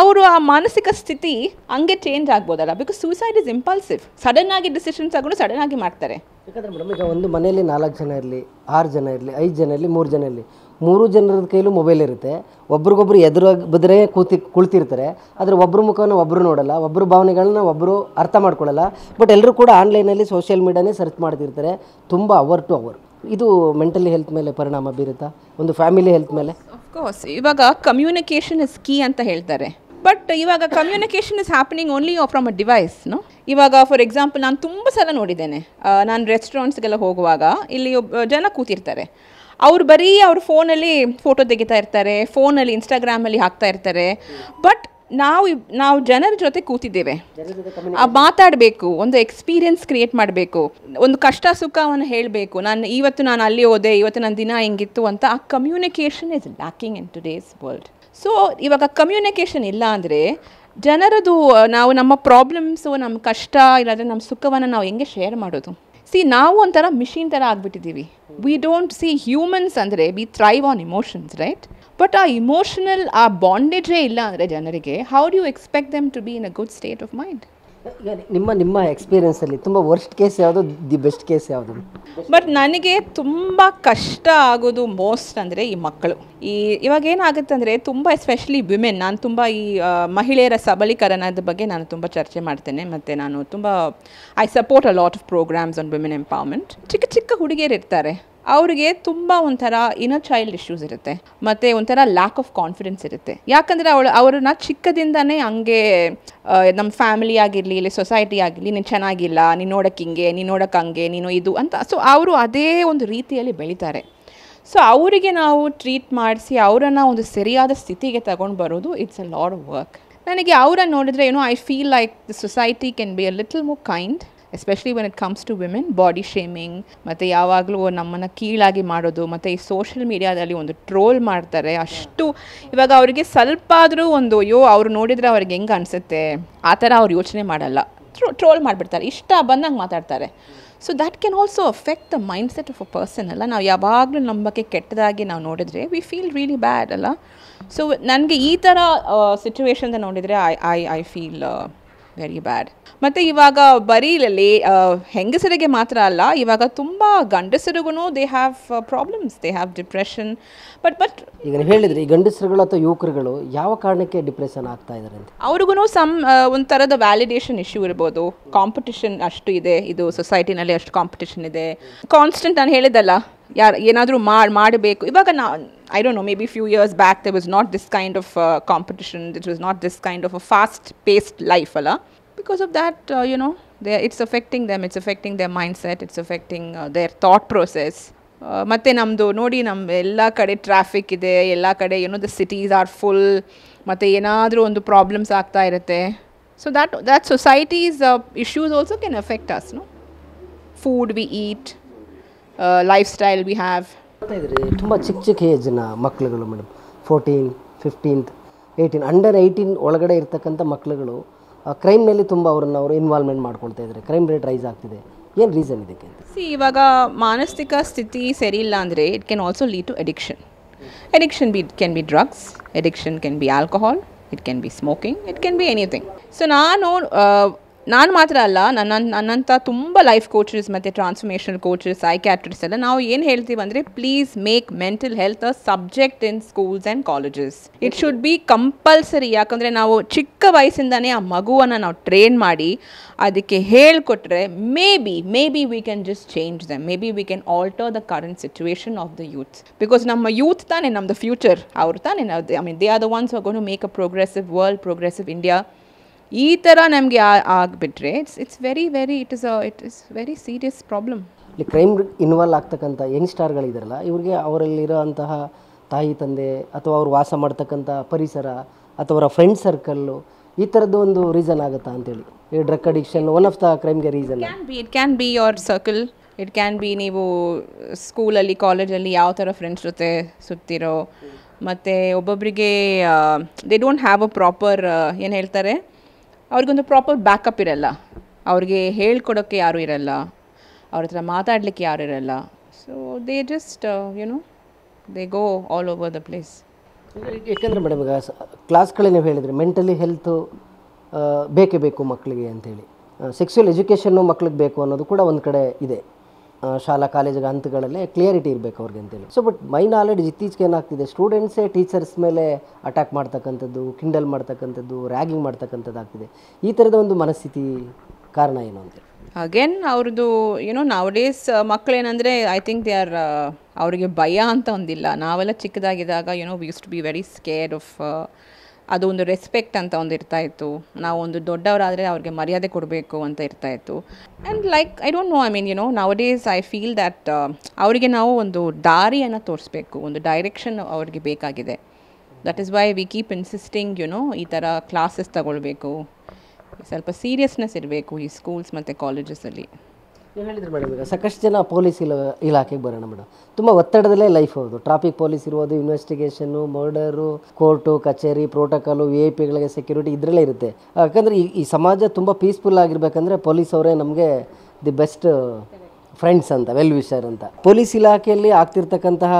ಅವರು ಆ ಮಾನಸಿಕ ಸ್ಥಿತಿ ಹಂಗೆ ಚೇಂಜ್ ಆಗ್ಬೋದಲ್ಲ. ಬಿಕಾಸ್ ಸೂಸೈಡ್ ಇಸ್ ಇಂಪಲ್ಸಿವ್, ಸಡನ್ನಾಗಿ ಡಿಸಿಷನ್ಸ್ ತಗೊಂಡು ಸಡನ್ನಾಗಿ ಮಾಡ್ತಾರೆ. ಯಾಕಂದರೆ ಮೇಡಮ್ ಈಗ ಒಂದು ಮನೆಯಲ್ಲಿ 4 ಜನ ಇರಲಿ, 6 ಜನ ಇರಲಿ, 5 ಜನ ಇರಲಿ, 3 ಜನ ಇರಲಿ, 3 ಜನರ ಕೈಲೂ ಮೊಬೈಲ್ ಇರುತ್ತೆ. ಒಬ್ರಿಗೊಬ್ರು ಬದ್ರೆ ಕುಳಿತಿರ್ತಾರೆ. ಆದರೆ ಒಬ್ಬರ ಮುಖವನ್ನು ಒಬ್ಬರು ನೋಡಲ್ಲ, ಒಬ್ಬರ ಭಾವನೆಗಳನ್ನ ಒಬ್ಬರು ಅರ್ಥ ಮಾಡ್ಕೊಳ್ಳಲ್ಲ. ಬಟ್ ಎಲ್ಲರೂ ಕೂಡ ಆನ್ಲೈನಲ್ಲಿ ಸೋಷಿಯಲ್ ಮೀಡಿಯಾನೇ ಸರ್ಚ್ ಮಾಡ್ತಿರ್ತಾರೆ ತುಂಬ ಅವರ್ ಟು ಅವರ್. ಇದು ಮೆಂಟಲಿ ಹೆಲ್ತ್ ಮೇಲೆ ಪರಿಣಾಮ ಬೀರುತ್ತಾ, ಒಂದು ಫ್ಯಾಮಿಲಿ ಹೆಲ್ತ್ ಮೇಲೆ? ಆಫ್ಕೋರ್ಸ್ ಇವಾಗ ಕಮ್ಯುನಿಕೇಷನ್ ಇಸ್ ಕೀ ಅಂತ ಹೇಳ್ತಾರೆ. ಬಟ್ ಇವಾಗ communication is happening only from a device. ಇವಾಗ ಫಾರ್ ಎಕ್ಸಾಂಪಲ್ ನಾನು ತುಂಬ ಸಲ ನೋಡಿದ್ದೇನೆ, ನಾನು ರೆಸ್ಟೋರೆಂಟ್ಸ್ಗೆಲ್ಲ ಹೋಗುವಾಗ ಇಲ್ಲಿ ಜನ ಕೂತಿರ್ತಾರೆ, ಅವ್ರು ಬರೀ ಅವ್ರ ಫೋನಲ್ಲಿ ಫೋಟೋ ತೆಗಿತಾ ಇರ್ತಾರೆ, ಫೋನಲ್ಲಿ ಇನ್ಸ್ಟಾಗ್ರಾಮಲ್ಲಿ ಹಾಕ್ತಾ ಇರ್ತಾರೆ. ಬಟ್ ನಾವು ಜನರ ಜೊತೆ ಕೂತಿದ್ದೇವೆ, ಮಾತಾಡಬೇಕು, ಒಂದು ಎಕ್ಸ್ಪೀರಿಯನ್ಸ್ ಕ್ರಿಯೇಟ್ ಮಾಡಬೇಕು, ಒಂದು ಕಷ್ಟ ಸುಖವನ್ನು ಹೇಳಬೇಕು, ಇವತ್ತು ನಾನು ಅಲ್ಲಿ ಹೋದೆ, ಇವತ್ತು ನನ್ನ ದಿನ ಹೆಂಗಿತ್ತು ಅಂತ. ಆ communication is lacking in today's world. So ಇವಾಗ ಕಮ್ಯುನಿಕೇಷನ್ ಇಲ್ಲ ಅಂದರೆ ಜನರದು ನಾವು ನಮ್ಮ ಪ್ರಾಬ್ಲಮ್ಸು, ನಮ್ಮ ಕಷ್ಟ ಇಲ್ಲಾಂದರೆ ನಮ್ಮ ಸುಖವನ್ನು ನಾವು ಹೆಂಗೆ ಶೇರ್ ಮಾಡೋದು? ನಾವು ಒಂಥರ ಮಿಷಿನ್ ಥರ ಆಗಿಬಿಟ್ಟಿದ್ದೀವಿ. ವಿ ಡೋಂಟ್ ಹ್ಯೂಮನ್ಸ್ ಅಂದರೆ we thrive on emotions, right? But ಆ ಇಮೋಷನಲ್ ಆ ಬಾಂಡೇಜೇ ಇಲ್ಲ ಅಂದರೆ ಜನರಿಗೆ, how do you expect them to be in a good state of mind? ಈಗ ನಿಮ್ಮ ಎಕ್ಸ್ಪೀರಿಯನ್ಸಲ್ಲಿ ತುಂಬ ವರ್ಸ್ಟ್ ಕೇಸ್ ಯಾವುದು, ದಿ ಬೆಸ್ಟ್ ಕೇಸ್ ಯಾವುದು? ಬಟ್ ನನಗೆ ತುಂಬ ಕಷ್ಟ ಆಗೋದು ಮೋಸ್ಟ್ ಅಂದರೆ ಈ ಮಕ್ಕಳು. ಇವಾಗ ಏನಾಗುತ್ತೆ ಅಂದರೆ ತುಂಬ ಎಸ್ಪೆಷಲಿ ವಿಮೆನ್, ನಾನು ತುಂಬ ಈ ಮಹಿಳೆಯರ ಸಬಲೀಕರಣದ ಬಗ್ಗೆ ನಾನು ತುಂಬ ಚರ್ಚೆ ಮಾಡ್ತೇನೆ. ಮತ್ತು ನಾನು ತುಂಬ I support a lot of programs on women empowerment. ಚಿಕ್ಕ ಹುಡುಗಿಯರು ಇರ್ತಾರೆ, ಅವ್ರಿಗೆ ತುಂಬ ಒಂಥರ ಇನ್ನರ್ ಚೈಲ್ಡ್ ಇಶ್ಯೂಸ್ ಇರುತ್ತೆ, ಮತ್ತು ಒಂಥರ ಲ್ಯಾಕ್ ಆಫ್ ಕಾನ್ಫಿಡೆನ್ಸ್ ಇರುತ್ತೆ. ಯಾಕಂದರೆ ಅವ್ರನ್ನ ಚಿಕ್ಕದಿಂದನೇ ಹಂಗೆ ನಮ್ಮ ಫ್ಯಾಮಿಲಿ ಆಗಿರಲಿ, ಇಲ್ಲಿ ಸೊಸೈಟಿ ಆಗಿರಲಿ, ನೀನು ಚೆನ್ನಾಗಿಲ್ಲ, ನೀನು ನೋಡೋಕ್ಕೆ ಹಿಂಗೆ, ನೀನು ನೋಡೋಕ್ಕೆ ಹಂಗೆ, ನೀನು ಇದು ಅಂತ. ಸೊ ಅವರು ಅದೇ ಒಂದು ರೀತಿಯಲ್ಲಿ ಬೆಳೀತಾರೆ. ಸೊ ಅವರಿಗೆ ನಾವು ಟ್ರೀಟ್ ಮಾಡಿಸಿ ಅವರನ್ನು ಒಂದು ಸರಿಯಾದ ಸ್ಥಿತಿಗೆ ತಗೊಂಡು ಬರೋದು it's a lot of work. ನನಗೆ ಅವರನ್ನು ನೋಡಿದರೆ I feel like the society can be a little more kind. Especially when it comes to women, body shaming, ಮತ್ತು ಯಾವಾಗಲೂ ನಮ್ಮನ್ನು ಕೀಳಾಗಿ ಮಾಡೋದು, ಮತ್ತು ಈ ಸೋಷಿಯಲ್ ಮೀಡಿಯಾದಲ್ಲಿ ಒಂದು ಟ್ರೋಲ್ ಮಾಡ್ತಾರೆ. ಅಷ್ಟು ಇವಾಗ ಅವರಿಗೆ ಸ್ವಲ್ಪ ಆದರೂ ಒಂದು ಅಯ್ಯೋ ಅವ್ರು ನೋಡಿದರೆ ಅವ್ರಿಗೆ ಹೆಂಗೆ ಅನಿಸುತ್ತೆ ಆ ಥರ ಅವ್ರು ಯೋಚನೆ ಮಾಡಲ್ಲ, ಟ್ರೋಲ್ ಮಾಡಿಬಿಡ್ತಾರೆ, ಇಷ್ಟ ಬಂದಂಗೆ ಮಾತಾಡ್ತಾರೆ. So that can also affect the mind set of a person ಅಲ್ಲ. ನಾವು ಯಾವಾಗಲೂ ನಮ್ಮ ಬಗ್ಗೆ ಕೆಟ್ಟದಾಗಿ ನಾವು ನೋಡಿದ್ರೆ ವಿ ಫೀಲ್ ರಿಯಲಿ ಬ್ಯಾಡ್ ಅಲ್ಲ. ಸೊ ನನಗೆ ಈ ಥರ ಸಿಚುವೇಶನ್ಸ್ ನೋಡಿದರೆ ಐ ಫೀಲ್ ವೆರಿ ಬ್ಯಾಡ್. ಮತ್ತು ಇವಾಗ ಬರೀ ಹೆಂಗಸರಿಗೆ ಮಾತ್ರ ಅಲ್ಲ, ಇವಾಗ ತುಂಬ ಗಂಡಸರಿಗೂ they have problems, they have depression. But ಈಗ ನೀವು ಹೇಳಿದ್ರಿ ಈ ಗಂಡಸರುಗಳು ಅಥವಾ ಯುವಕರುಗಳು ಯಾವ ಕಾರಣಕ್ಕೆ ಡಿಪ್ರೆಷನ್ ಆಗ್ತಾ ಇದ್ದಾರೆ ಅಂತ? ಅವ್ರಿಗೂ ಒಂದು ಥರದ ವ್ಯಾಲಿಡೇಷನ್ ಇಶ್ಯೂ ಇರ್ಬೋದು. ಕಾಂಪಿಟಿಷನ್ ಅಷ್ಟು ಇದೆ, ಇದು ಸೊಸೈಟಿನಲ್ಲಿ ಅಷ್ಟು ಕಾಂಪಿಟಿಷನ್ ಇದೆ. ಕಾನ್ಸ್ಟೆಂಟ್ ನಾನು ಹೇಳಿದಲ್ಲ, ಏನಾದರೂ ಮಾಡಬೇಕು. ಇವಾಗ I don't know, maybe few years back there was not this kind of competition, it was not this kind of a fast-paced life, alla. Because of that, it's affecting them, it's affecting their mindset, it's affecting their thought process. ಮತ್ತು ನಮ್ಮದು ನೋಡಿ, ನಮ್ಮ ಎಲ್ಲ ಕಡೆ traffic ಇದೆ, ಎಲ್ಲ ಕಡೆ the cities R full, ಮತ್ತು ಏನಾದರೂ ಒಂದು ಪ್ರಾಬ್ಲಮ್ಸ್ ಆಗ್ತಾ ಇರುತ್ತೆ. So that society's issues also can affect us, no? Food we eat, lifestyle we have. ತುಂಬ ಚಿಕ್ಕ ಏಜ್ನ ಮಕ್ಕಳುಗಳು ಮೇಡಮ್, 14, 15, 18, ಅಂಡರ್ 18 ಒಳಗಡೆ ಇರ್ತಕ್ಕಂಥ ಮಕ್ಕಳುಗಳು ಕ್ರೈಮ್ನಲ್ಲಿ ತುಂಬ ಅವರು ಇನ್ವಾಲ್ವ್ಮೆಂಟ್ ಮಾಡ್ಕೊಳ್ತಾ ಇದ್ದಾರೆ. ಕ್ರೈಮ್ ರೇಟ್ ರೈಸ್ ಆಗ್ತಿದೆ. ಏನು ರೀಸನ್ ಇದಕ್ಕೆ? ಇವಾಗ ಮಾನಸಿಕ ಸ್ಥಿತಿ ಸರಿ ಇಲ್ಲ ಅಂದರೆ it can also lead to addiction. Can be drugs, addiction can be alcohol, it can be smoking, it can be anything. So ನಾನು ಮಾತ್ರ ಅಲ್ಲ, ನನ್ನಂಥ ತುಂಬ ಲೈಫ್ ಕೋಚಸ್ ಮತ್ತು ಟ್ರಾನ್ಸ್ಫರ್ಮೇಷನಲ್ ಕೋಚಸ್, ಸೈಕ್ಯಾಟ್ರಿಸ್ಟ್ ಎಲ್ಲ ನಾವು ಏನು ಹೇಳ್ತೀವಿ ಅಂದರೆ, please make mental health a subject in schools and colleges. It should be compulsory. ಯಾಕಂದರೆ ನಾವು ಚಿಕ್ಕ ವಯಸ್ಸಿಂದನೇ ಆ ಮಗುವನ್ನು ನಾವು ಟ್ರೈನ್ ಮಾಡಿ ಅದಕ್ಕೆ ಹೇಳಿಕೊಟ್ರೆ maybe we can just change them, maybe we can alter the current situation of the youth. Because ನಮ್ಮ ಯೂತ್ ತಾನೇ ನಮ್ಮದು ಫ್ಯೂಚರ್, ಅವ್ರು ತಾನೇ, they are the ones who are going to make a progressive world, progressive India. ಈ ಥರ ನಮಗೆ ಆಗಿಬಿಟ್ರೆ it is very serious problem. ಇಲ್ಲಿ ಕ್ರೈಮ್ ಇನ್ವಾಲ್ವ್ ಆಗ್ತಕ್ಕಂಥ ಯಂಗ್ಸ್ಟಾರ್ಗಳಿದಾರಲ್ಲ, ಇವರಿಗೆ ಅವರಲ್ಲಿರೋ ಅಂತಹ ತಾಯಿ ತಂದೆ ಅಥವಾ ಅವ್ರು ವಾಸ ಮಾಡ್ತಕ್ಕಂಥ ಪರಿಸರ ಅಥವಾ ಅವರ ಫ್ರೆಂಡ್ ಸರ್ಕಲ್ಲು, ಈ ಥರದ್ದು ಒಂದು ರೀಸನ್ ಆಗುತ್ತಾ ಅಂತೇಳಿ? ಈ drug addiction one of the ಕ್ರೈಮ್ಗೆ reason. It can be your circle, it can be ನೀವು ಸ್ಕೂಲಲ್ಲಿ ಕಾಲೇಜಲ್ಲಿ ಯಾವ ಥರ ಫ್ರೆಂಡ್ಸ್ ಜೊತೆ ಸುತ್ತಿರೋ, ಮತ್ತು ಒಬ್ಬೊಬ್ಬರಿಗೆ they don't have a proper ಏನು ಹೇಳ್ತಾರೆ, ಅವ್ರಿಗೊಂದು ಪ್ರಾಪರ್ ಬ್ಯಾಕಪ್ ಇರಲ್ಲ, ಅವ್ರಿಗೆ ಹೇಳ್ಕೊಡೋಕ್ಕೆ ಯಾರೂ ಇರಲ್ಲ, ಅವ್ರ ಹತ್ರ ಮಾತಾಡಲಿಕ್ಕೆ ಯಾರು ಇರಲ್ಲ. So they just they go all over the place. ಯಾಕೆಂದರೆ ಮೇಡಮ್, ಈಗ ಕ್ಲಾಸ್ಗಳೇ ನೀವು ಹೇಳಿದರೆ ಮೆಂಟಲಿ ಹೆಲ್ತು ಬೇಕೇ ಬೇಕು ಮಕ್ಕಳಿಗೆ ಅಂಥೇಳಿ, ಸೆಕ್ಸುವಲ್ ಎಜುಕೇಷನ್ನು ಮಕ್ಳಿಗೆ ಬೇಕು ಅನ್ನೋದು ಕೂಡ ಒಂದು ಕಡೆ ಇದೆ. ಶಾಲಾ ಕಾಲೇಜಿನ ಹಂತಗಳಲ್ಲೇ ಕ್ಲಿಯರಿಟಿ ಇರಬೇಕು ಅವ್ರಿಗೆ ಅಂತೇಳಿ. ಸೊ ಬಟ್ ಮೈ ನಾಲೆಡ್ಜ್ ಇತ್ತೀಚೆಗೆ ಏನಾಗ್ತಿದೆ, ಸ್ಟೂಡೆಂಟ್ಸೇ ಟೀಚರ್ಸ್ ಮೇಲೆ ಅಟ್ಯಾಕ್ ಮಾಡ್ತಕ್ಕಂಥದ್ದು, ಕಿಂಡಲ್ ಮಾಡ್ತಕ್ಕಂಥದ್ದು, ರ್ಯಾಗಿಂಗ್ ಮಾಡ್ತಕ್ಕಂಥದ್ದು ಆಗ್ತಿದೆ. ಈ ಥರದ ಒಂದು ಮನಸ್ಥಿತಿ ಕಾರಣ ಏನು ಅಂತ? ಅಗೇನ್ ಅವ್ರದ್ದು ನೌಡೇಸ್ ಮಕ್ಕಳೇನಂದರೆ ಐ ಥಿಂಕ್ ದೇ ಆರ್, ಅವರಿಗೆ ಭಯ ಅಂತ ಒಂದಿಲ್ಲ. ನಾವೆಲ್ಲ ಚಿಕ್ಕದಾಗಿದ್ದಾಗ we use to be very scared of, ಅದು ಒಂದು ರೆಸ್ಪೆಕ್ಟ್ ಅಂತ ಒಂದು ಇರ್ತಾಯಿತ್ತು. ನಾವು ಒಂದು ದೊಡ್ಡವರಾದರೆ ಅವ್ರಿಗೆ ಮರ್ಯಾದೆ ಕೊಡಬೇಕು ಅಂತ ಇರ್ತಾಯಿತ್ತು. And I don't know, nowadays I feel that ಅವರಿಗೆ ನಾವು ಒಂದು ದಾರಿಯನ್ನು ತೋರಿಸ್ಬೇಕು, ಒಂದು ಡೈರೆಕ್ಷನ್ ಅವ್ರಿಗೆ ಬೇಕಾಗಿದೆ. That is why we keep insisting ಈ ಥರ ಕ್ಲಾಸಸ್ ತಗೊಳ್ಬೇಕು, ಸ್ವಲ್ಪ ಸೀರಿಯಸ್ನೆಸ್ ಇರಬೇಕು ಈ ಸ್ಕೂಲ್ಸ್ ಮತ್ತು ಕಾಲೇಜಸಲ್ಲಿ. ನೀವು ಹೇಳಿದ್ರಿ ಮೇಡಮ್, ಈಗ ಸಾಕಷ್ಟು ಜನ ಪೊಲೀಸ್ ಇಲಾಖೆಗೆ ಬರೋಣ ಮೇಡಮ್, ತುಂಬ ಒತ್ತಡದಲ್ಲೇ ಲೈಫ್ ಹೌದು. ಟ್ರಾಫಿಕ್ ಪೊಲೀಸ್ ಇರ್ಬೋದು, ಇನ್ವೆಸ್ಟಿಗೇಷನ್ನು, ಮರ್ಡರು, ಕೋರ್ಟು ಕಚೇರಿ, ಪ್ರೋಟೋಕಾಲು, VIP ಸೆಕ್ಯೂರಿಟಿ ಇದರಲ್ಲೇ ಇರುತ್ತೆ. ಯಾಕಂದರೆ ಈ ಸಮಾಜ ತುಂಬ ಪೀಸ್ಫುಲ್ ಆಗಿರಬೇಕಂದ್ರೆ ಪೊಲೀಸ್ ಅವರೇ ನಮಗೆ ದಿ ಬೆಸ್ಟ್ ಫ್ರೆಂಡ್ಸ್ ಅಂತ, ವೆಲ್ ವಿಷರ್ ಅಂತ. ಪೊಲೀಸ್ ಇಲಾಖೆಯಲ್ಲಿ ಆಗ್ತಿರ್ತಕ್ಕಂತಹ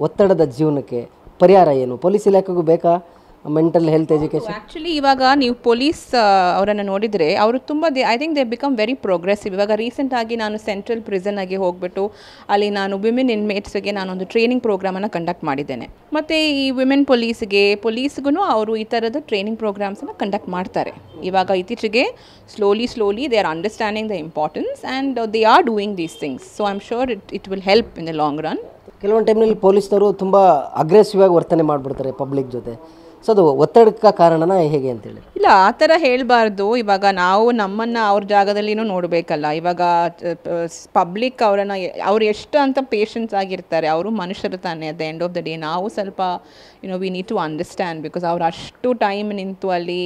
ಒತ್ತಡದ ಜೀವನಕ್ಕೆ ಪರಿಹಾರ ಏನು? ಪೊಲೀಸ್ ಇಲಾಖೆಗೂ ಬೇಕಾ ಮೆಂಟಲ್ ಹೆಲ್ತ್ ಎಜುಕೇಷನ್? ಆ್ಯಕ್ಚುಲಿ ಇವಾಗ ನೀವು ಪೊಲೀಸ್ ಅವರನ್ನು ನೋಡಿದರೆ ಅವರು ತುಂಬ I think they become very progressive. ಇವಾಗ ರೀಸೆಂಟಾಗಿ ನಾನು ಸೆಂಟ್ರಲ್ ಪ್ರಿಸನ್ನಾಗಿ ಹೋಗ್ಬಿಟ್ಟು ಅಲ್ಲಿ ನಾನು ವಿಮೆನ್ ಇನ್ಮೇಟ್ಸ್ಗೆ ನಾನೊಂದು ಟ್ರೈನಿಂಗ್ ಪ್ರೋಗ್ರಾಮನ್ನು ಕಂಡಕ್ಟ್ ಮಾಡಿದ್ದೇನೆ. ಮತ್ತು ಈ ವಿಮೆನ್ ಪೊಲೀಸ್ಗೂ ಅವರು ಈ ಥರದ ಟ್ರೈನಿಂಗ್ ಪ್ರೋಗ್ರಾಮ್ಸನ್ನು ಕಂಡಕ್ಟ್ ಮಾಡ್ತಾರೆ. ಇವಾಗ ಇತ್ತೀಚೆಗೆ slowly they are understanding the importance and they are doing these things. So I am sure it will help in the long run. ಕೆಲವೊಂದು ಟೈಮ್ನಲ್ಲಿ ಪೊಲೀಸ್ನವರು ತುಂಬ ಅಗ್ರೆಸಿವ್ ಆಗಿ ವರ್ತನೆ ಮಾಡಿಬಿಡ್ತಾರೆ ಪಬ್ಲಿಕ್ ಜೊತೆ. ಸೊ ಅದು ಒತ್ತಡಕ್ಕೆ ಕಾರಣನ ಹೇಗೆ ಅಂತೇಳಿ? ಇಲ್ಲ, ಆ ಥರ ಹೇಳಬಾರ್ದು. ಇವಾಗ ನಾವು ನಮ್ಮನ್ನು ಅವ್ರ ಜಾಗದಲ್ಲಿನೂ ನೋಡಬೇಕಲ್ಲ. ಇವಾಗ ಪಬ್ಲಿಕ್ ಅವ್ರು ಎಷ್ಟು ಅಂತ ಪೇಷನ್ಸ್ ಆಗಿರ್ತಾರೆ, ಅವರು ಮನುಷ್ಯರು ತಾನೆ. At the end of the day ನಾವು ಸ್ವಲ್ಪ we need to understand, because ಅವ್ರು ಅಷ್ಟು ಟೈಮ್ ನಿಂತು ಅಲ್ಲಿ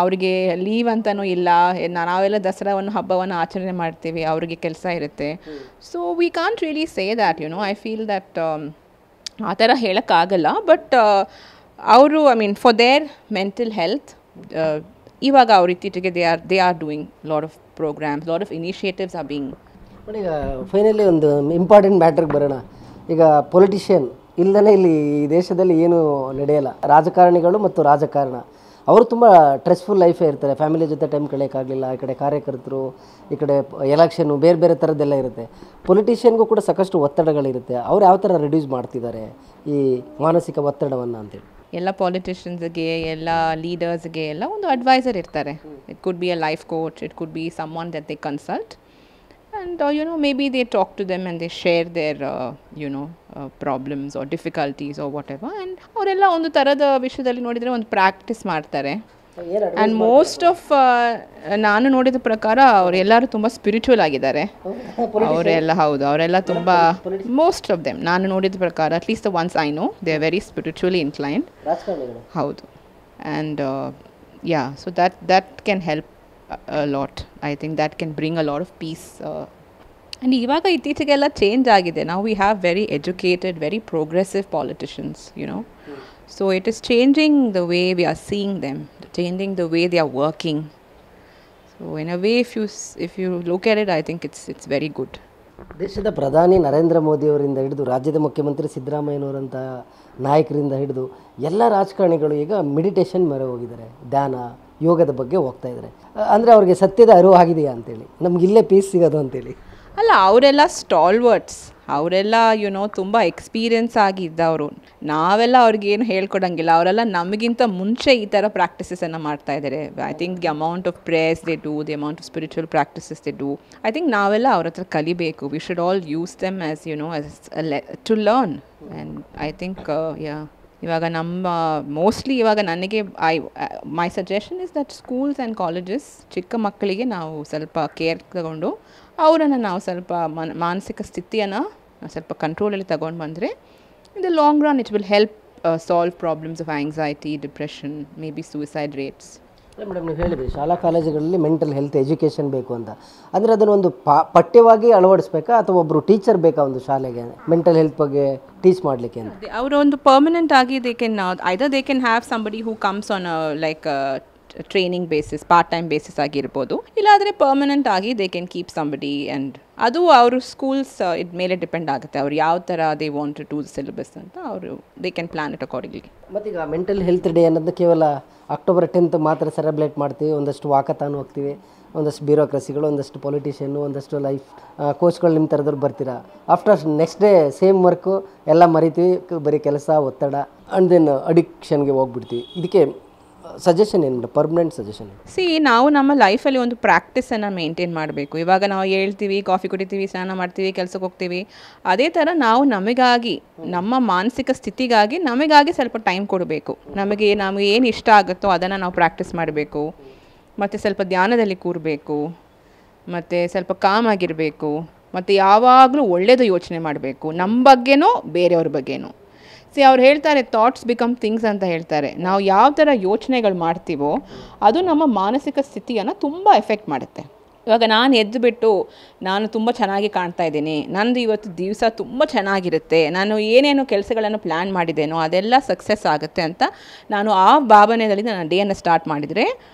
ಅವ್ರಿಗೆ ಲೀವ್ ಅಂತಲೂ ಇಲ್ಲ. ನಾವೆಲ್ಲ ದಸರಾವನ್ನು ಹಬ್ಬವನ್ನು ಆಚರಣೆ ಮಾಡ್ತೀವಿ, ಅವ್ರಿಗೆ ಕೆಲಸ ಇರುತ್ತೆ. So we can't really say that I feel that ಆ ಥರ ಹೇಳೋಕ್ಕಾಗಲ್ಲ. ಬಟ್ ಅವರು ಫಾರ್ ದೇರ್ ಮೆಂಟಲ್ ಹೆಲ್ತ್ ಇವಾಗ ಅವ್ರು ಇತ್ತೀಚೆಗೆ they are doing lot of programs, lot of initiatives are being. ಈಗ ಫೈನಲಿ ಒಂದು ಇಂಪಾರ್ಟೆಂಟ್ ಮ್ಯಾಟ್ರಿಗೆ ಬರೋಣ. ಈಗ ಪೊಲಿಟಿಷಿಯನ್ ಇಲ್ಲದೇ ಇಲ್ಲಿ ಈ ದೇಶದಲ್ಲಿ ಏನೂ ನಡೆಯಲ್ಲ. ರಾಜಕಾರಣಿಗಳು ಮತ್ತು ರಾಜಕಾರಣ ಅವರು ತುಂಬ ಸ್ಟ್ರೆಸ್ಫುಲ್ ಲೈಫೇ ಇರ್ತಾರೆ. ಫ್ಯಾಮಿಲಿ ಜೊತೆ ಟೈಮ್ ಕಳೆಯೋಕ್ಕಾಗಲಿಲ್ಲ, ಈ ಕಡೆ ಕಾರ್ಯಕರ್ತರು, ಈ ಕಡೆ ಎಲೆಕ್ಷನ್ನು, ಬೇರೆ ಬೇರೆ ಥರದ್ದೆಲ್ಲ ಇರುತ್ತೆ. ಪೊಲಿಟಿಷಿಯನ್ಗೂ ಕೂಡ ಸಾಕಷ್ಟು ಒತ್ತಡಗಳಿರುತ್ತೆ. ಅವ್ರು ಯಾವ ಥರ ರಿಡ್ಯೂಸ್ ಮಾಡ್ತಿದ್ದಾರೆ ಈ ಮಾನಸಿಕ ಒತ್ತಡವನ್ನು ಅಂತೇಳಿ? ಎಲ್ಲ ಪಾಲಿಟಿಷಿಯನ್ಸ್ಗೆ, ಎಲ್ಲ ಲೀಡರ್ಸ್ಗೆ ಎಲ್ಲ ಒಂದು ಅಡ್ವೈಸರ್ ಇರ್ತಾರೆ. It could be a life coach, it could be someone that they consult, and maybe they talk to them and they share their problems or difficulties or whatever, and ಅವರೆಲ್ಲ ಒಂದು ಥರದ ವಿಷಯದಲ್ಲಿ ನೋಡಿದರೆ ಒಂದು practice ಮಾಡ್ತಾರೆ. And most of ನಾನು ನೋಡಿದ ಪ್ರಕಾರ ಅವರೆಲ್ಲರೂ ತುಂಬ ಸ್ಪಿರಿಚುವಲ್ ಆಗಿದ್ದಾರೆ ಅವರೆಲ್ಲ. ಹೌದು, ಅವರೆಲ್ಲ ತುಂಬ, ಮೋಸ್ಟ್ ಆಫ್ ದೆಮ್ ನಾನು ನೋಡಿದ ಪ್ರಕಾರ, at least the ones I know, they are very spiritually inclined. ಹೌದು. And so that can help a lot. I think that can bring a lot of peace. And ಇವಾಗ ಇತ್ತೀಚೆಗೆಲ್ಲ ಚೇಂಜ್ ಆಗಿದೆ. Now we have very educated, very progressive politicians, So it is changing the way we are seeing them, changing the way they are working. So in a way, if you look at it, I think it's very good. ದೇಶದ ಪ್ರಧಾನಿ ನರೇಂದ್ರ ಮೋದಿಯವರಿಂದ ಹಿಡಿದು ರಾಜ್ಯದ ಮುಖ್ಯಮಂತ್ರಿ ಸಿದ್ದರಾಮಯ್ಯನವರಂಥ ನಾಯಕರಿಂದ ಹಿಡಿದು ಎಲ್ಲ ರಾಜಕಾರಣಿಗಳು ಈಗ ಮೆಡಿಟೇಷನ್ ಮೊರೆ ಹೋಗಿದ್ದಾರೆ, ಧ್ಯಾನ, ಯೋಗದ ಬಗ್ಗೆ ಹೋಗ್ತಾ ಇದ್ದಾರೆ. ಅಂದರೆ ಅವ್ರಿಗೆ ಸತ್ಯದ ಅರಿವು ಆಗಿದೆಯಾ ಅಂತೇಳಿ, ನಮಗಿಲ್ಲೇ ಪೀಸ್ ಸಿಗೋದು ಅಂತೇಳಿ? ಅಲ್ಲ, ಅವರೆಲ್ಲ ಸ್ಟಾಲ್ವರ್ಡ್ಸ್, ಅವರೆಲ್ಲ ತುಂಬ ಎಕ್ಸ್ಪೀರಿಯನ್ಸ್ ಆಗಿದ್ದವರು. ನಾವೆಲ್ಲ ಅವ್ರಿಗೇನು ಹೇಳ್ಕೊಡಂಗಿಲ್ಲ. ಅವರೆಲ್ಲ ನಮಗಿಂತ ಮುಂಚೆ ಈ ಥರ ಪ್ರಾಕ್ಟೀಸಸನ್ನು ಮಾಡ್ತಾ ಇದ್ದಾರೆ. I think the amount of prayers they do, the amount of spiritual practices they do, I think ನಾವೆಲ್ಲ ಅವ್ರ ಹತ್ರ ಕಲಿಬೇಕು. We should all use them as to learn. And I think ಇವಾಗ ಮೋಸ್ಟ್ಲಿ ಇವಾಗ ನನಗೆ my suggestion is that schools and colleges ಚಿಕ್ಕ ಮಕ್ಕಳಿಗೆ ನಾವು ಸ್ವಲ್ಪ ಕೇರ್ ತಗೊಂಡು ಅವರನ್ನು ನಾವು ಸ್ವಲ್ಪ ಮಾನಸಿಕ ಸ್ಥಿತಿಯನ್ನು ಸ್ವಲ್ಪ ಕಂಟ್ರೋಲಲ್ಲಿ ತಗೊಂಡು ಬಂದರೆ ಇನ್ the long run it will help solve problems of anxiety, depression, may be suicide rates. Madam, ನೀವು ಹೇಳಿದ್ರಿ ಶಾಲಾ ಕಾಲೇಜುಗಳಲ್ಲಿ ಮೆಂಟಲ್ ಹೆಲ್ತ್ ಎಜುಕೇಷನ್ ಬೇಕು ಅಂತ. ಅಂದರೆ ಅದನ್ನೊಂದು ಪಠ್ಯವಾಗಿ ಅಳವಡಿಸ್ಬೇಕಾ ಅಥವಾ ಒಬ್ಬರು ಟೀಚರ್ ಬೇಕಾ ಒಂದು ಶಾಲೆಗೆ ಮೆಂಟಲ್ ಹೆಲ್ತ್ ಬಗ್ಗೆ ಟೀಚ್ ಮಾಡಲಿಕ್ಕೆ ಅಂತ? ಅವರು ಒಂದು ಪರ್ಮನೆಂಟ್ ಆಗಿ they can have somebody who comes on like training basis, part time basis ಆಗಿರ್ಬೋದು. ಇಲ್ಲಾದರೆ ಪರ್ಮನೆಂಟ್ ಆಗಿ they can keep somebody. And ಅದು ಅವರು ಸ್ಕೂಲ್ಸ್ ಇದ್ ಮೇಲೆ ಡಿಪೆಂಡ್ ಆಗುತ್ತೆ, ಅವ್ರು ಯಾವ ಥರ they want to do syllabus ಅಂತ ಅವರು they can plan it accordingly. ಮತ್ತೀಗ ಮೆಂಟಲ್ ಹೆಲ್ತ್ ಡೇ ಅನ್ನೋದು ಕೇವಲ ಅಕ್ಟೋಬರ್ 10 ಮಾತ್ರ ಸೆಲೆಬ್ರೇಟ್ ಮಾಡ್ತೀವಿ. ಒಂದಷ್ಟು ವಾಕತಾನು ಹೋಗ್ತೀವಿ, ಒಂದಷ್ಟು ಬ್ಯೂರೋಕ್ರಸಿಗಳು, ಒಂದಷ್ಟು ಪೊಲಿಟಿಷಿಯನ್ನು, ಒಂದಷ್ಟು ಲೈಫ್ ಕೋಚ್ಗಳು ನಿಮ್ಮ ಥರದವ್ರು ಬರ್ತೀರಾ. After next day same work ಎಲ್ಲ ಮರಿತೀವಿ, ಬರೀ ಕೆಲಸ, ಒತ್ತಡ, ಆ್ಯಂಡ್ ದೆನ್ ಅಡಿಕ್ಷನ್ಗೆ ಹೋಗ್ಬಿಡ್ತೀವಿ. ಇದಕ್ಕೆ ಸಜೆಷನ್ ಏನು, ಪರ್ಮನೆಂಟ್ ಸಜೆಷನ್? ನಾವು ನಮ್ಮ ಲೈಫಲ್ಲಿ ಒಂದು ಪ್ರಾಕ್ಟೀಸನ್ನು ಮೇಂಟೈನ್ ಮಾಡಬೇಕು. ಇವಾಗ ನಾವು ಹೇಳ್ತೀವಿ, ಕಾಫಿ ಕುಡಿತೀವಿ, ಸ್ನಾನ ಮಾಡ್ತೀವಿ, ಕೆಲಸಕ್ಕೆ ಹೋಗ್ತೀವಿ. ಅದೇ ಥರ ನಾವು ನಮಗಾಗಿ, ನಮ್ಮ ಮಾನಸಿಕ ಸ್ಥಿತಿಗಾಗಿ ನಮಗಾಗಿ ಸ್ವಲ್ಪ ಟೈಮ್ ಕೊಡಬೇಕು. ನಮಗೆ ಏನು ಇಷ್ಟ ಆಗುತ್ತೋ ಅದನ್ನು ನಾವು ಪ್ರಾಕ್ಟೀಸ್ ಮಾಡಬೇಕು. ಮತ್ತು ಸ್ವಲ್ಪ ಧ್ಯಾನದಲ್ಲಿ ಕೂರಬೇಕು, ಮತ್ತು ಸ್ವಲ್ಪ ಕಾಮ್ ಆಗಿರಬೇಕು, ಮತ್ತು ಯಾವಾಗಲೂ ಒಳ್ಳೆಯದು ಯೋಚನೆ ಮಾಡಬೇಕು, ನಮ್ಮ ಬಗ್ಗೆನೋ ಬೇರೆಯವ್ರ ಬಗ್ಗೆನೋ. ಅವ್ರು ಹೇಳ್ತಾರೆ ಥಾಟ್ಸ್ ಬಿಕಮ್ ಥಿಂಗ್ಸ್ ಅಂತ ಹೇಳ್ತಾರೆ. ನಾವು ಯಾವ ಥರ ಯೋಚನೆಗಳು ಮಾಡ್ತೀವೋ ಅದು ನಮ್ಮ ಮಾನಸಿಕ ಸ್ಥಿತಿಯನ್ನು ತುಂಬ ಎಫೆಕ್ಟ್ ಮಾಡುತ್ತೆ. ಇವಾಗ ನಾನು ಎದ್ದುಬಿಟ್ಟು ನಾನು ತುಂಬ ಚೆನ್ನಾಗಿ ಕಾಣ್ತಾ ಇದ್ದೀನಿ, ನಂದು ಇವತ್ತು ದಿವಸ ತುಂಬ ಚೆನ್ನಾಗಿರುತ್ತೆ, ನಾನು ಏನೇನು ಕೆಲಸಗಳನ್ನು ಪ್ಲ್ಯಾನ್ ಮಾಡಿದ್ದೇನೋ ಅದೆಲ್ಲ ಸಕ್ಸಸ್ ಆಗುತ್ತೆ ಅಂತ ನಾನು ಆ ಭಾವನೆಯಲ್ಲಿ ನನ್ನ ಡೇಯನ್ನು ಸ್ಟಾರ್ಟ್ ಮಾಡಿದರೆ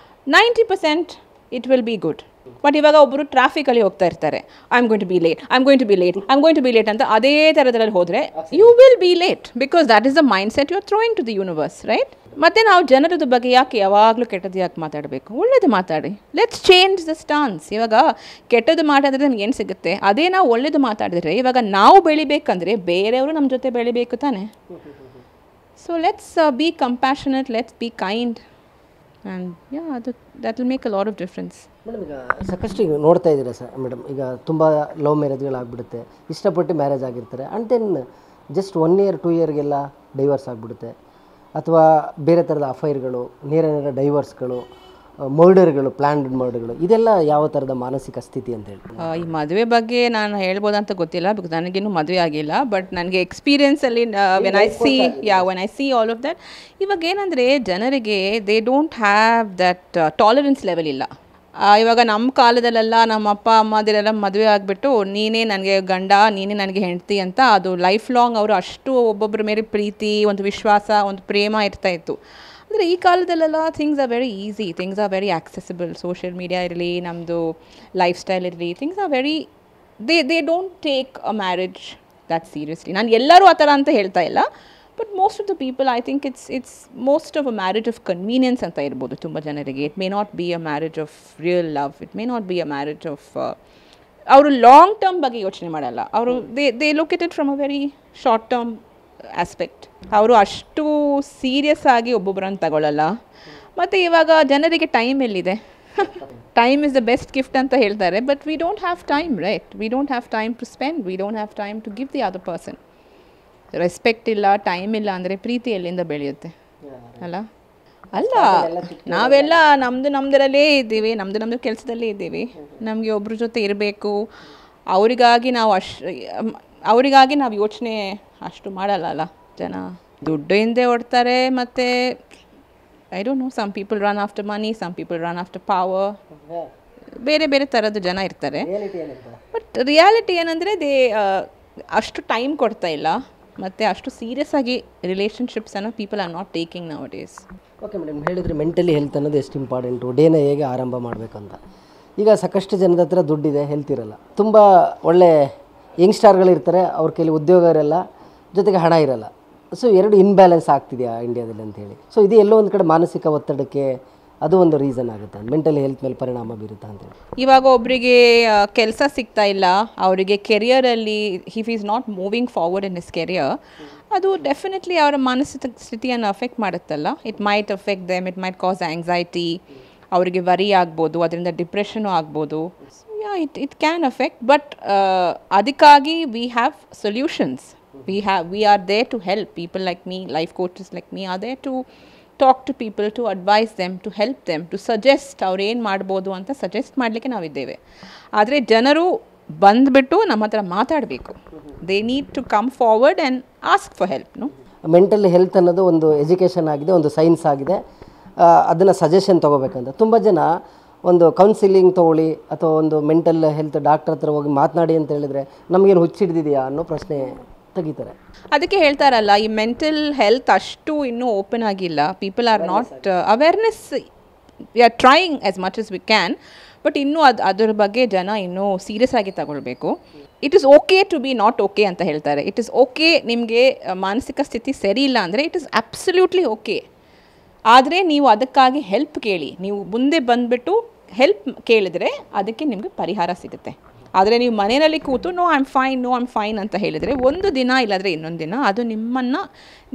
90% it will be good. But ಇವಾಗ ಒಬ್ಬರು ಟ್ರಾಫಿಕಲ್ಲಿ ಹೋಗ್ತಾ ಇರ್ತಾರೆ, I am going to be late, I am going to be late, I am going to be late ಅಂತ ಅದೇ ಥರದಲ್ಲಿ ಹೋದರೆ you will be late, because that is the mindset you are throwing to the universe, right? ಮತ್ತು ನಾವು ಜನರದ ಬಗ್ಗೆ ಯಾಕೆ ಯಾವಾಗಲೂ ಕೆಟ್ಟದ್ದು ಯಾಕೆ ಮಾತಾಡಬೇಕು? ಒಳ್ಳೇದು ಮಾತಾಡಿ. Let's change the stance. ಇವಾಗ ಕೆಟ್ಟದ್ದು ಮಾತಾಡಿದ್ರೆ ನಮ್ಗೆ ಏನು ಸಿಗುತ್ತೆ? ಅದೇ ನಾವು ಒಳ್ಳೇದು ಮಾತಾಡಿದ್ರೆ ಇವಾಗ ನಾವು ಬೆಳಿಬೇಕಂದ್ರೆ ಬೇರೆಯವರು ನಮ್ಮ ಜೊತೆ ಬೆಳಿಬೇಕು ತಾನೆ. So let's be compassionate, let's be kind, and that will make a lot of difference. Madam, ಈಗ ಸಾಕಷ್ಟು ಈಗ ನೋಡ್ತಾ ಇದ್ದೀರಾ ಸರ್ ಮೇಡಮ್, ಈಗ ತುಂಬ ಲವ್ ಮ್ಯಾರೇಜ್ಗಳಾಗ್ಬಿಡುತ್ತೆ, ಇಷ್ಟಪಟ್ಟು ಮ್ಯಾರೇಜ್ ಆಗಿರ್ತಾರೆ, ಆ್ಯಂಡ್ ದೆನ್ ಜಸ್ಟ್ 1 year 2 yearಗೆಲ್ಲ ಡೈವರ್ಸ್ ಆಗಿಬಿಡುತ್ತೆ. ಅಥವಾ ಬೇರೆ ಥರದ ಅಫೈರ್ಗಳು, ನೇರ ಡೈವರ್ಸ್ಗಳು, ಮರ್ಡರ್ಗಳು, ಪ್ಲ್ಯಾನ್ಡ್ ಮರ್ಡರ್ಗಳು, ಇದೆಲ್ಲ ಯಾವ ಥರದ ಮಾನಸಿಕ ಸ್ಥಿತಿ ಅಂತ ಹೇಳಿ? ಈ ಮದುವೆ ಬಗ್ಗೆ ನಾನು ಹೇಳ್ಬೋದಂತ ಗೊತ್ತಿಲ್ಲ, ಬಿಕಾಸ್ ನನಗೇನು ಮದುವೆ ಆಗಿಲ್ಲ. ಬಟ್ ನನಗೆ ಎಕ್ಸ್ಪೀರಿಯನ್ಸಲ್ಲಿ when I see all of that, ಇವಾಗ ಏನಂದರೆ ಜನರಿಗೆ they don't have that tolerance level ಇಲ್ಲ. ಇವಾಗ ನಮ್ಮ ಕಾಲದಲ್ಲೆಲ್ಲ ನಮ್ಮ ಅಪ್ಪ ಅಮ್ಮದಿರೆಲ್ಲ ಮದುವೆ ಆಗಿಬಿಟ್ಟು ನೀನೇ ನನಗೆ ಗಂಡ, ನೀನೇ ನನಗೆ ಹೆಂಡತಿ ಅಂತ ಅದು ಲೈಫ್ ಲಾಂಗ್ ಅವರು ಅಷ್ಟು ಒಬ್ಬೊಬ್ಬರ ಮೇಲೆ ಪ್ರೀತಿ, ಒಂದು ವಿಶ್ವಾಸ, ಒಂದು ಪ್ರೇಮ ಇರ್ತಾಯಿತ್ತು. ಅಂದರೆ ಈ ಕಾಲದಲ್ಲೆಲ್ಲ things are very easy, things are very accessible. Social media ಇರಲಿ, ನಮ್ಮದು ಲೈಫ್ ಸ್ಟೈಲ್ ಇರಲಿ, things are very they don't take a marriage that seriously. ನಾನು ಎಲ್ಲರೂ ಆ ಥರ ಅಂತ ಹೇಳ್ತಾ ಇಲ್ಲ, but most of the people I think it's most of a marriage of convenience ಅಂತ ಇರ್ಬೋದು ತುಂಬ ಜನರಿಗೆ. It may not be a marriage of real love, it may not be a marriage of ಅವರು ಲಾಂಗ್ ಟರ್ಮ್ ಬಗ್ಗೆ ಯೋಚನೆ ಮಾಡಲ್ಲ. ಅವರು they look it from a very short term aspect. ಅವರು ಅಷ್ಟು ಸೀರಿಯಸ್ ಆಗಿ ಒಬ್ಬೊಬ್ಬರನ್ನು ತಗೊಳ್ಳಲ್ಲ. ಮತ್ತು ಇವಾಗ ಜನರಿಗೆ ಟೈಮ್ ಎಲ್ಲಿದೆ? Time is the best gift ಅಂತ ಹೇಳ್ತಾರೆ, but we don't have time, right? We don't have time to spend, we don't have time to give the other person. Respect ಇಲ್ಲ, ಟೈಮ್ ಇಲ್ಲ ಅಂದರೆ ಪ್ರೀತಿ ಎಲ್ಲಿಂದ ಬೆಳೆಯುತ್ತೆ ಅಲ್ಲ? ಅಲ್ಲ, ನಾವೆಲ್ಲ ನಮ್ಮದರಲ್ಲೇ ಇದ್ದೀವಿ, ನಮ್ಮದು ಕೆಲಸದಲ್ಲೇ ಇದ್ದೀವಿ. ನಮಗೆ ಒಬ್ಬರ ಜೊತೆ ಇರಬೇಕು, ಅವರಿಗಾಗಿ ನಾವು ಯೋಚನೆ ಅಷ್ಟು ಮಾಡಲ್ಲ ಜನ. ದುಡ್ಡು ಹಿಂದೆ ಓಡ್ತಾರೆ. ಮತ್ತು I don't know, some people run after money, some people run after power, ಬೇರೆ ಬೇರೆ ಥರದ ಜನ ಇರ್ತಾರೆ. ಬಟ್ ರಿಯಾಲಿಟಿ ಏನಂದರೆ ಅಷ್ಟು ಟೈಮ್ ಕೊಡ್ತಾ ಇಲ್ಲ, ಮತ್ತು ಅಷ್ಟು ಸೀರಿಯಸ್ ಆಗಿ ರಿಲೇಷನ್ಶಿಪ್ಸನ್ನು people are not taking nowadays. Okay madam, ಹೇಳಿದರೆ ಮೆಂಟಲಿ ಹೆಲ್ತ್ ಅನ್ನೋದು ಎಷ್ಟು ಇಂಪಾರ್ಟೆಂಟು, ಡೇನ ಹೇಗೆ ಆರಂಭ ಮಾಡಬೇಕು ಅಂತ. ಈಗ ಸಾಕಷ್ಟು ಜನದ ಹತ್ರ ದುಡ್ಡಿದೆ, ಹೆಲ್ತ್ ಇರಲ್ಲ. ತುಂಬ ಒಳ್ಳೆ ಯಂಗ್ಸ್ಟಾರ್ಗಳಿರ್ತಾರೆ, ಅವ್ರ ಕೈಲಿ ಉದ್ಯೋಗ ಇರಲ್ಲ, ಜೊತೆಗೆ ಹಣ ಇರಲ್ಲ. ಸೊ ಎರಡು ಇನ್ಬ್ಯಾಲೆನ್ಸ್ ಆಗ್ತಿದೆಯಾ ಇಂಡಿಯಾದಲ್ಲಿ ಅಂತೇಳಿ. ಸೊ ಇದು ಎಲ್ಲೋ ಒಂದು ಕಡೆ ಮಾನಸಿಕ ಒತ್ತಡಕ್ಕೆ ಅದು ಒಂದು ರೀಸನ್ ಆಗುತ್ತೆ, ಮೆಂಟಲ್ ಹೆಲ್ತ್ ಮೇಲೆ ಪರಿಣಾಮ ಬೀರುತ್ತಾ ಅಂತೇಳಿ. ಇವಾಗ ಒಬ್ಬರಿಗೆ ಕೆಲಸ ಸಿಗ್ತಾ ಇಲ್ಲ, ಅವರಿಗೆ ಕೆರಿಯರಲ್ಲಿ if is not moving forward in his career, ಅದು ಡೆಫಿನೆಟ್ಲಿ ಅವರ ಮಾನಸಿಕ ಸ್ಥಿತಿಯನ್ನು ಅಫೆಕ್ಟ್ ಮಾಡುತ್ತಲ್ಲ. It might affect them, it might cause anxiety, ಅವರಿಗೆ ವರಿ ಆಗ್ಬೋದು, ಅದರಿಂದ ಡಿಪ್ರೆಷನು ಆಗ್ಬೋದು. ಇಟ್ ಕ್ಯಾನ್ ಅಫೆಕ್ಟ್, ಬಟ್ ಅದಕ್ಕಾಗಿ we have solutions. We are there to help people like me, life coaches like me are there to talk to people, to advise them, to help them, to suggest ಅವ್ರು ಏನು ಮಾಡ್ಬೋದು ಅಂತ suggest ಮಾಡಲಿಕ್ಕೆ ನಾವಿದ್ದೇವೆ. ಆದರೆ ಜನರು ಬಂದುಬಿಟ್ಟು ನಮ್ಮ ಹತ್ರ ಮಾತಾಡಬೇಕು. They need to come forward and ask for help. Mental health ಅನ್ನೋದು ಒಂದು ಎಜುಕೇಷನ್ ಆಗಿದೆ, ಒಂದು ಸೈನ್ಸ್ ಆಗಿದೆ. ಅದನ್ನು ಸಜೆಷನ್ ತೊಗೋಬೇಕಂತ ತುಂಬ ಜನ ಒಂದು ಕೌನ್ಸಿಲಿಂಗ್ ತೊಗೊಳ್ಳಿ ಅಥವಾ ಒಂದು ಮೆಂಟಲ್ ಹೆಲ್ತ್ ಡಾಕ್ಟರ್ ಹತ್ರ ಹೋಗಿ ಮಾತನಾಡಿ ಅಂತ ಹೇಳಿದರೆ ನಮಗೇನು ಹುಚ್ಚಿಡ್ದಿದೆಯಾ ಅನ್ನೋ ಪ್ರಶ್ನೆ ತೆಗಿತಾರೆ. ಅದಕ್ಕೆ ಹೇಳ್ತಾರಲ್ಲ, ಈ ಮೆಂಟಲ್ ಹೆಲ್ತ್ ಅಷ್ಟು ಇನ್ನೂ ಓಪನ್ ಆಗಿಲ್ಲ. People are not awareness, we are trying as much as we can, but ಇನ್ನೂ ಅದ್ರ ಬಗ್ಗೆ ಜನ ಇನ್ನೂ ಸೀರಿಯಸ್ ಆಗಿ ತಗೊಳ್ಬೇಕು. It is okay to be not okay ಅಂತ ಹೇಳ್ತಾರೆ. ಇಟ್ ಈಸ್ ಓಕೆ, ನಿಮಗೆ ಮಾನಸಿಕ ಸ್ಥಿತಿ ಸರಿ ಇಲ್ಲ ಅಂದರೆ ಇಟ್ ಈಸ್ ಅಬ್ಸಲ್ಯೂಟ್ಲಿ ಓಕೆ. ಆದರೆ ನೀವು ಅದಕ್ಕಾಗಿ ಹೆಲ್ಪ್ ಕೇಳಿ, ನೀವು ಮುಂದೆ ಬಂದುಬಿಟ್ಟು ಹೆಲ್ಪ್ ಕೇಳಿದರೆ ಅದಕ್ಕೆ ನಿಮಗೆ ಪರಿಹಾರ ಸಿಗುತ್ತೆ. ಆದರೆ ನೀವು ಮನೆಯಲ್ಲಿ ಕೂತು ನೋ ಐ ಆಮ್ ಫೈನ್ ಅಂತ ಹೇಳಿದರೆ ಒಂದು ದಿನ ಇಲ್ಲಾಂದರೆ ಇನ್ನೊಂದು ದಿನ ಅದು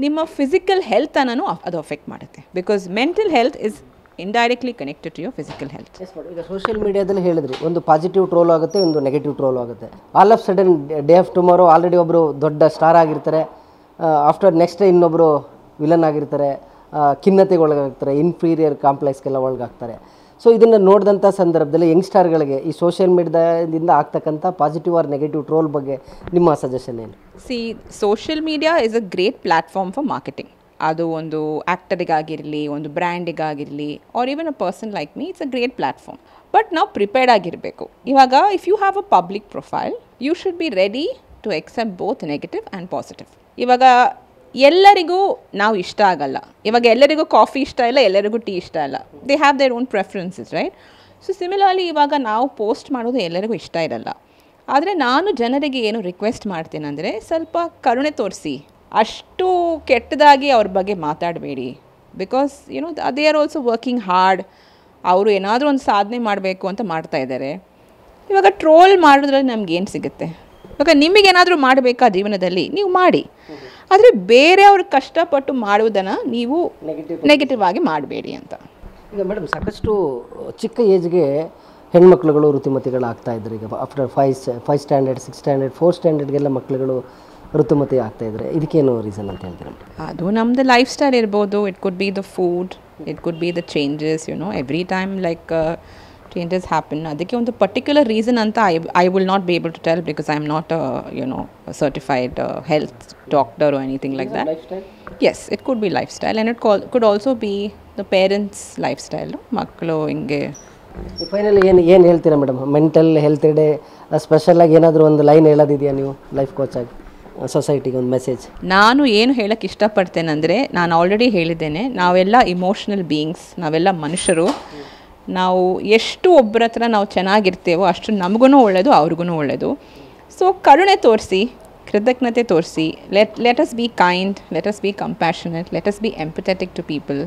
ನಿಮ್ಮ ಫಿಸಿಕಲ್ ಹೆಲ್ತನ್ನು ಅದು ಅಫೆಕ್ಟ್ ಮಾಡುತ್ತೆ. Because mental health is indirectly connected to your physical health. ಈಗ ಸೋಷಿಯಲ್ ಮೀಡಿಯಾದಲ್ಲಿ ಹೇಳಿದ್ರಿ, ಒಂದು ಪಾಸಿಟಿವ್ ಟ್ರೋಲ್ ಆಗುತ್ತೆ, ಒಂದು ನೆಗೆಟಿವ್ ಟ್ರೋಲ್ ಆಗುತ್ತೆ. All of sudden day of tomorrow already ಒಬ್ಬರು ದೊಡ್ಡ ಸ್ಟಾರ್ ಆಗಿರ್ತಾರೆ, ಆಫ್ಟರ್ ನೆಕ್ಸ್ಟ್ ಡೇ ಇನ್ನೊಬ್ಬರು ವಿಲನ್ ಆಗಿರ್ತಾರೆ, ಖಿನ್ನತೆಗೆ ಒಳಗಾಗ್ತಾರೆ, ಇನ್ಫೀರಿಯರ್ ಕಾಂಪ್ಲೆಕ್ಸ್ಗೆಲ್ಲ ಒಳಗಾಗ್ತಾರೆ. ಸೊ ಇದನ್ನು ನೋಡಿದಂಥ ಸಂದರ್ಭದಲ್ಲಿ ಯಂಗ್ಸ್ಟಾರ್ಗಳಿಗೆ ಈ ಸೋಷಿಯಲ್ ಮೀಡಿಯಾದಿಂದ ಆಗ್ತಕ್ಕಂಥ ಪಾಸಿಟಿವ್ ಆರ್ ನೆಗೆಟಿವ್ ಟ್ರೋಲ್ ಬಗ್ಗೆ ನಿಮ್ಮ ಸಜೆಷನ್ ಏನು? Social media is a great platform for marketing. ಅದು ಒಂದು ಆ್ಯಕ್ಟರಿಗಾಗಿರಲಿ, ಒಂದು ಬ್ರ್ಯಾಂಡಿಗಾಗಿರಲಿ, or even a person like me, it's a great platform. But ನಾವು ಪ್ರಿಪೇರ್ಡ್ ಆಗಿರಬೇಕು. ಇವಾಗ if you have a public profile, you should be ready to accept both negative and positive. ಇವಾಗ ಎಲ್ಲರಿಗೂ ನಾವು ಇಷ್ಟ ಆಗಲ್ಲ. ಇವಾಗ ಎಲ್ಲರಿಗೂ ಕಾಫಿ ಇಷ್ಟ ಇಲ್ಲ, ಎಲ್ಲರಿಗೂ ಟೀ ಇಷ್ಟ ಇಲ್ಲ. They have their own preferences, right? So similarly ಇವಾಗ ನಾವು ಪೋಸ್ಟ್ ಮಾಡೋದು ಎಲ್ಲರಿಗೂ ಇಷ್ಟ ಇರಲ್ಲ. ಆದರೆ ನಾನು ಜನರಿಗೆ ಏನು ರಿಕ್ವೆಸ್ಟ್ ಮಾಡ್ತೀನಂದರೆ, ಸ್ವಲ್ಪ ಕರುಣೆ ತೋರಿಸಿ, ಅಷ್ಟು ಕೆಟ್ಟದಾಗಿ ಅವ್ರ ಬಗ್ಗೆ ಮಾತಾಡಬೇಡಿ. Because they are also working hard. ಅವರು ಏನಾದರೂ ಒಂದು ಸಾಧನೆ ಮಾಡಬೇಕು ಅಂತ ಮಾಡ್ತಾ ಇದ್ದಾರೆ. ಇವಾಗ ಟ್ರೋಲ್ ಮಾಡೋದ್ರಲ್ಲಿ ನಮಗೇನು ಸಿಗುತ್ತೆ? ಇವಾಗ ನಿಮಗೇನಾದರೂ ಮಾಡಬೇಕಾ ಜೀವನದಲ್ಲಿ, ನೀವು ಮಾಡಿ. ಆದರೆ ಬೇರೆಯವ್ರ ಕಷ್ಟಪಟ್ಟು ಮಾಡುವುದನ್ನು ನೀವು ನೆಗೆಟಿವ್ ಆಗಿ ಮಾಡಬೇಡಿ ಅಂತ. ಈಗ ಮೇಡಮ್, ಸಾಕಷ್ಟು ಚಿಕ್ಕ ಏಜ್ಗೆ ಹೆಣ್ಮಕ್ಳುಗಳು ಋತುಮತಿಗಳಾಗ್ತಾ ಇದ್ದಾರೆ. ಈಗ ಆಫ್ಟರ್ ಫೈವ್ ಸ್ಟ್ಯಾಂಡರ್ಡ್, 6 ಸ್ಟ್ಯಾಂಡರ್ಡ್, 4 ಸ್ಟ್ಯಾಂಡರ್ಡ್ಗೆಲ್ಲ ಮಕ್ಕಳುಗಳು ಋತುಮತಿ ಆಗ್ತಾ ಇದ್ದಾರೆ, ಇದಕ್ಕೇನು ರೀಸನ್ ಅಂತ ಹೇಳ್ತೀರಾ? ಅದು ನಮ್ಮದು ಲೈಫ್ ಸ್ಟೈಲ್ ಇರ್ಬೋದು. It could be the food, it could be the changes, every time like changes happen. ಅದಕ್ಕೆ ಒಂದು ಪರ್ಟಿಕ್ಯುಲರ್ ರೀಸನ್ ಅಂತ I will not be able to tell because I am not certified health doctor or anything like that. Yes, it could be lifestyle and it could also be the parents' lifestyle. ಮಕ್ಕಳು ಹಿಂಗೆ. Finally ಏನು ಹೇಳ್ತೀರಾ madam? Mental health day ಸ್ಪೆಷಲಾಗಿ ಏನಾದರೂ ಒಂದು line ಹೇಳೋದಿದೆಯಾ ನೀವು life coach ಆಗಿ ಸೊಸೈಟಿಗೆ ಒಂದು ಮೆಸೇಜ್? ನಾನು ಏನು ಹೇಳಕ್ಕೆ ಇಷ್ಟಪಡ್ತೇನೆ ಅಂದರೆ, ನಾನು ಆಲ್ರೆಡಿ ಹೇಳಿದ್ದೇನೆ, ನಾವೆಲ್ಲ ಇಮೋಷ್ನಲ್ ಬೀಯಿಂಗ್ಸ್, ನಾವೆಲ್ಲ ಮನುಷ್ಯರು. ನಾವು ಎಷ್ಟು ಒಬ್ಬರ ಹತ್ರ ನಾವು ಚೆನ್ನಾಗಿರ್ತೇವೋ ಅಷ್ಟು ನಮಗೂ ಒಳ್ಳೆಯದು, ಅವ್ರಿಗೂ ಒಳ್ಳೆಯದು. ಸೊ ಕರುಣೆ ತೋರಿಸಿ, ಕೃತಜ್ಞತೆ ತೋರಿಸಿ, let us be kind, let us be compassionate, let us be empathetic to people.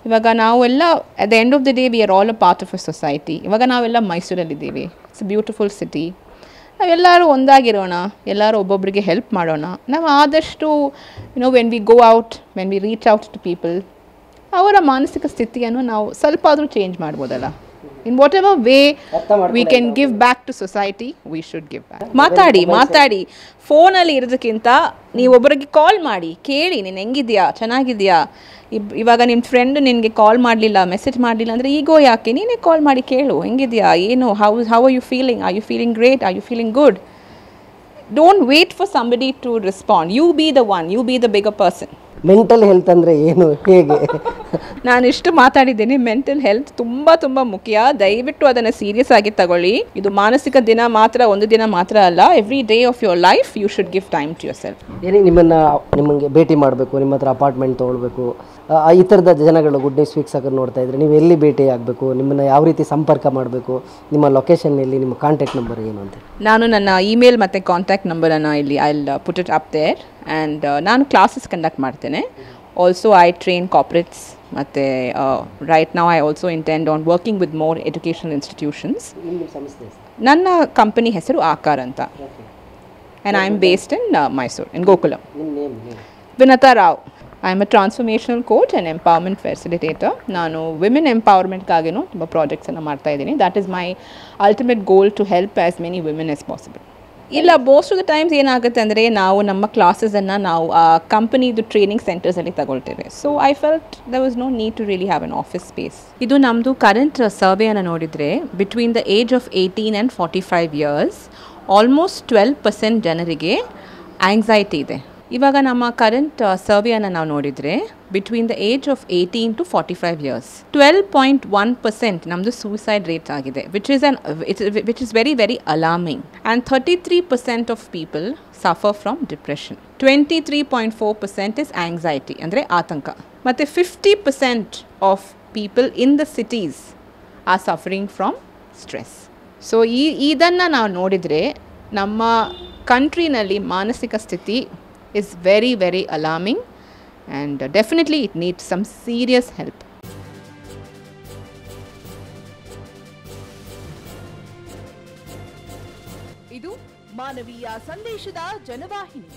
ಇವಾಗ ನಾವೆಲ್ಲ at the end of the day we are all a part of a society. ಇವಾಗ ನಾವೆಲ್ಲ ಮೈಸೂರಲ್ಲಿದ್ದೀವಿ, ಇಟ್ಸ್ ಅ ಬ್ಯೂಟಿಫುಲ್ ಸಿಟಿ. ನಾವೆಲ್ಲರೂ ಒಂದಾಗಿರೋಣ, ಎಲ್ಲರೂ ಒಬ್ಬೊಬ್ಬರಿಗೆ help ಮಾಡೋಣ. ನಾವು ಆದಷ್ಟು when we go out, when we reach out to people, ಅವರ ಮಾನಸಿಕ ಸ್ಥಿತಿಯನ್ನು ನಾವು ಸ್ವಲ್ಪ ಆದರೂ ಚೇಂಜ್ ಮಾಡ್ಬೋದಲ್ಲ. In what ever way we can give back to society, we should give back. ಮಾತಾಡಿ ಫೋನಲ್ಲಿ ಇರೋದಕ್ಕಿಂತ ನೀವು ಒಬ್ಬರಿಗೆ ಕಾಲ್ ಮಾಡಿ ಕೇಳಿ, ನೀನು ಹೆಂಗಿದ್ಯಾ, ಚೆನ್ನಾಗಿದೆಯಾ. ಇವಾಗ ನಿಮ್ಮ ಫ್ರೆಂಡ್ ನಿನಗೆ ಕಾಲ್ ಮಾಡಲಿಲ್ಲ, ಮೆಸೇಜ್ ಮಾಡಲಿಲ್ಲ ಅಂದರೆ ಈಗೋ ಯಾಕೆ, ನೀನೇ ಕಾಲ್ ಮಾಡಿ ಕೇಳು, ಹೆಂಗಿದೆಯಾ, ಏನು, how are you feeling, are you feeling great, are you feeling good. Don't wait for somebody to respond, you be the one, you be the bigger person. Mental health ಅಂದರೆ ಏನು, ಹೇಗೆ? ನಾನು ಇಷ್ಟು ಮಾತಾಡಿದ್ದೀನಿ. ಮೆಂಟಲ್ ಹೆಲ್ತ್ ತುಂಬ ತುಂಬ ಮುಖ್ಯ. ದಯವಿಟ್ಟು ಅದನ್ನು ಸೀರಿಯಸ್ ಆಗಿ ತಗೊಳ್ಳಿ. ಇದು ಮಾನಸಿಕ ದಿನ ಮಾತ್ರ, ಒಂದು ದಿನ ಮಾತ್ರ ಅಲ್ಲ. Every day of your life you should give time to yourself. ನಿಮಗೆ ಭೇಟಿ ಮಾಡಬೇಕು, ನಿಮ್ಮ ಹತ್ರ ಅಪಾರ್ಟ್ಮೆಂಟ್ ತೊಗೊಳ್ಬೇಕು, ಈ ಥರದ ಜನಗಳು ಗುಡ್ ನ್ಯೂಸ್ ವೀಕ್ಷಕರು ನೋಡ್ತಾ ಇದ್ರೆ ನೀವು ಎಲ್ಲಿ ಭೇಟಿ ಆಗಬೇಕು, ನಿಮ್ಮನ್ನು ಯಾವ ರೀತಿ ಸಂಪರ್ಕ ಮಾಡಬೇಕು, ನಿಮ್ಮ ಲೊಕೇಶನ್ ಎಲ್ಲಿ, ನಿಮ್ಮ ಕಾಂಟ್ಯಾಕ್ಟ್ ನಂಬರ್ ಏನು ಅಂತ? ನಾನು ನನ್ನ ಇಮೇಲ್ ಮತ್ತು ಕಾಂಟ್ಯಾಕ್ಟ್ ನಂಬರನ್ನು ಇಲ್ಲಿ I will put it up there. And ನಾನು ಕ್ಲಾಸಸ್ ಕಂಡಕ್ಟ್ ಮಾಡ್ತೇನೆ. ಆಲ್ಸೋ ಐ ಟ್ರೈನ್ ಕಾರ್ಪೊರೇಟ್ಸ್, ಮತ್ತು right now I also intend on working with more educational institutions. ನನ್ನ ಕಂಪನಿ ಹೆಸರು ಆಕಾರ್ ಅಂತ. And I am based in Mysuru, in Gokulam. Vinatha Rao. I am a transformational coach and empowerment facilitator. ನಾನು women ಎಂಪವರ್ಮೆಂಟ್ಗಾಗಿನೂ ತುಂಬ ಪ್ರಾಜೆಕ್ಟ್ಸನ್ನು ಮಾಡ್ತಾಯಿದ್ದೀನಿ. That is my ultimate goal, to help as many women as possible. ಇಲ್ಲ, most of the times ಏನಾಗುತ್ತೆ ಅಂದರೆ, ನಾವು ನಮ್ಮ ಕ್ಲಾಸಸನ್ನು ನಾವು ಕಂಪನಿದು ಟ್ರೈನಿಂಗ್ ಸೆಂಟರ್ಸಲ್ಲಿ ತಗೊಳ್ತೇವೆ. So I felt there was no need to really have an office space. ಇದು ನಮ್ಮದು ಕರೆಂಟ್ ಸರ್ವೆಯನ್ನು ನೋಡಿದರೆ, between the age of 18 and 45 years almost 12% ಜನರಿಗೆ ಆಂಗ್ಸೈಟಿ ಇದೆ. ಇವಾಗ ನಮ್ಮ ಕರೆಂಟ್ ಸರ್ವೆಯನ್ನು ನಾವು ನೋಡಿದರೆ, between the age of 18 to 45 years 12.1% ನಮ್ಮದು ಸೂಸೈಡ್ ರೇಟ್ ಆಗಿದೆ, which is very very alarming. And 33% of people suffer from depression. 23.4% is anxiety, ಅಂದರೆ ಆತಂಕ. ಮತ್ತು 50% of people in the cities are suffering from stress. So ಇದನ್ನು ನಾವು ನೋಡಿದರೆ, ನಮ್ಮ ಕಂಟ್ರಿನಲ್ಲಿ ಮಾನಸಿಕ ಸ್ಥಿತಿ is very very alarming and definitely it needs some serious help. ಇದು ಮಾನವೀಯ ಸಂದೇಶದ ಜನವಾಹಿನಿ.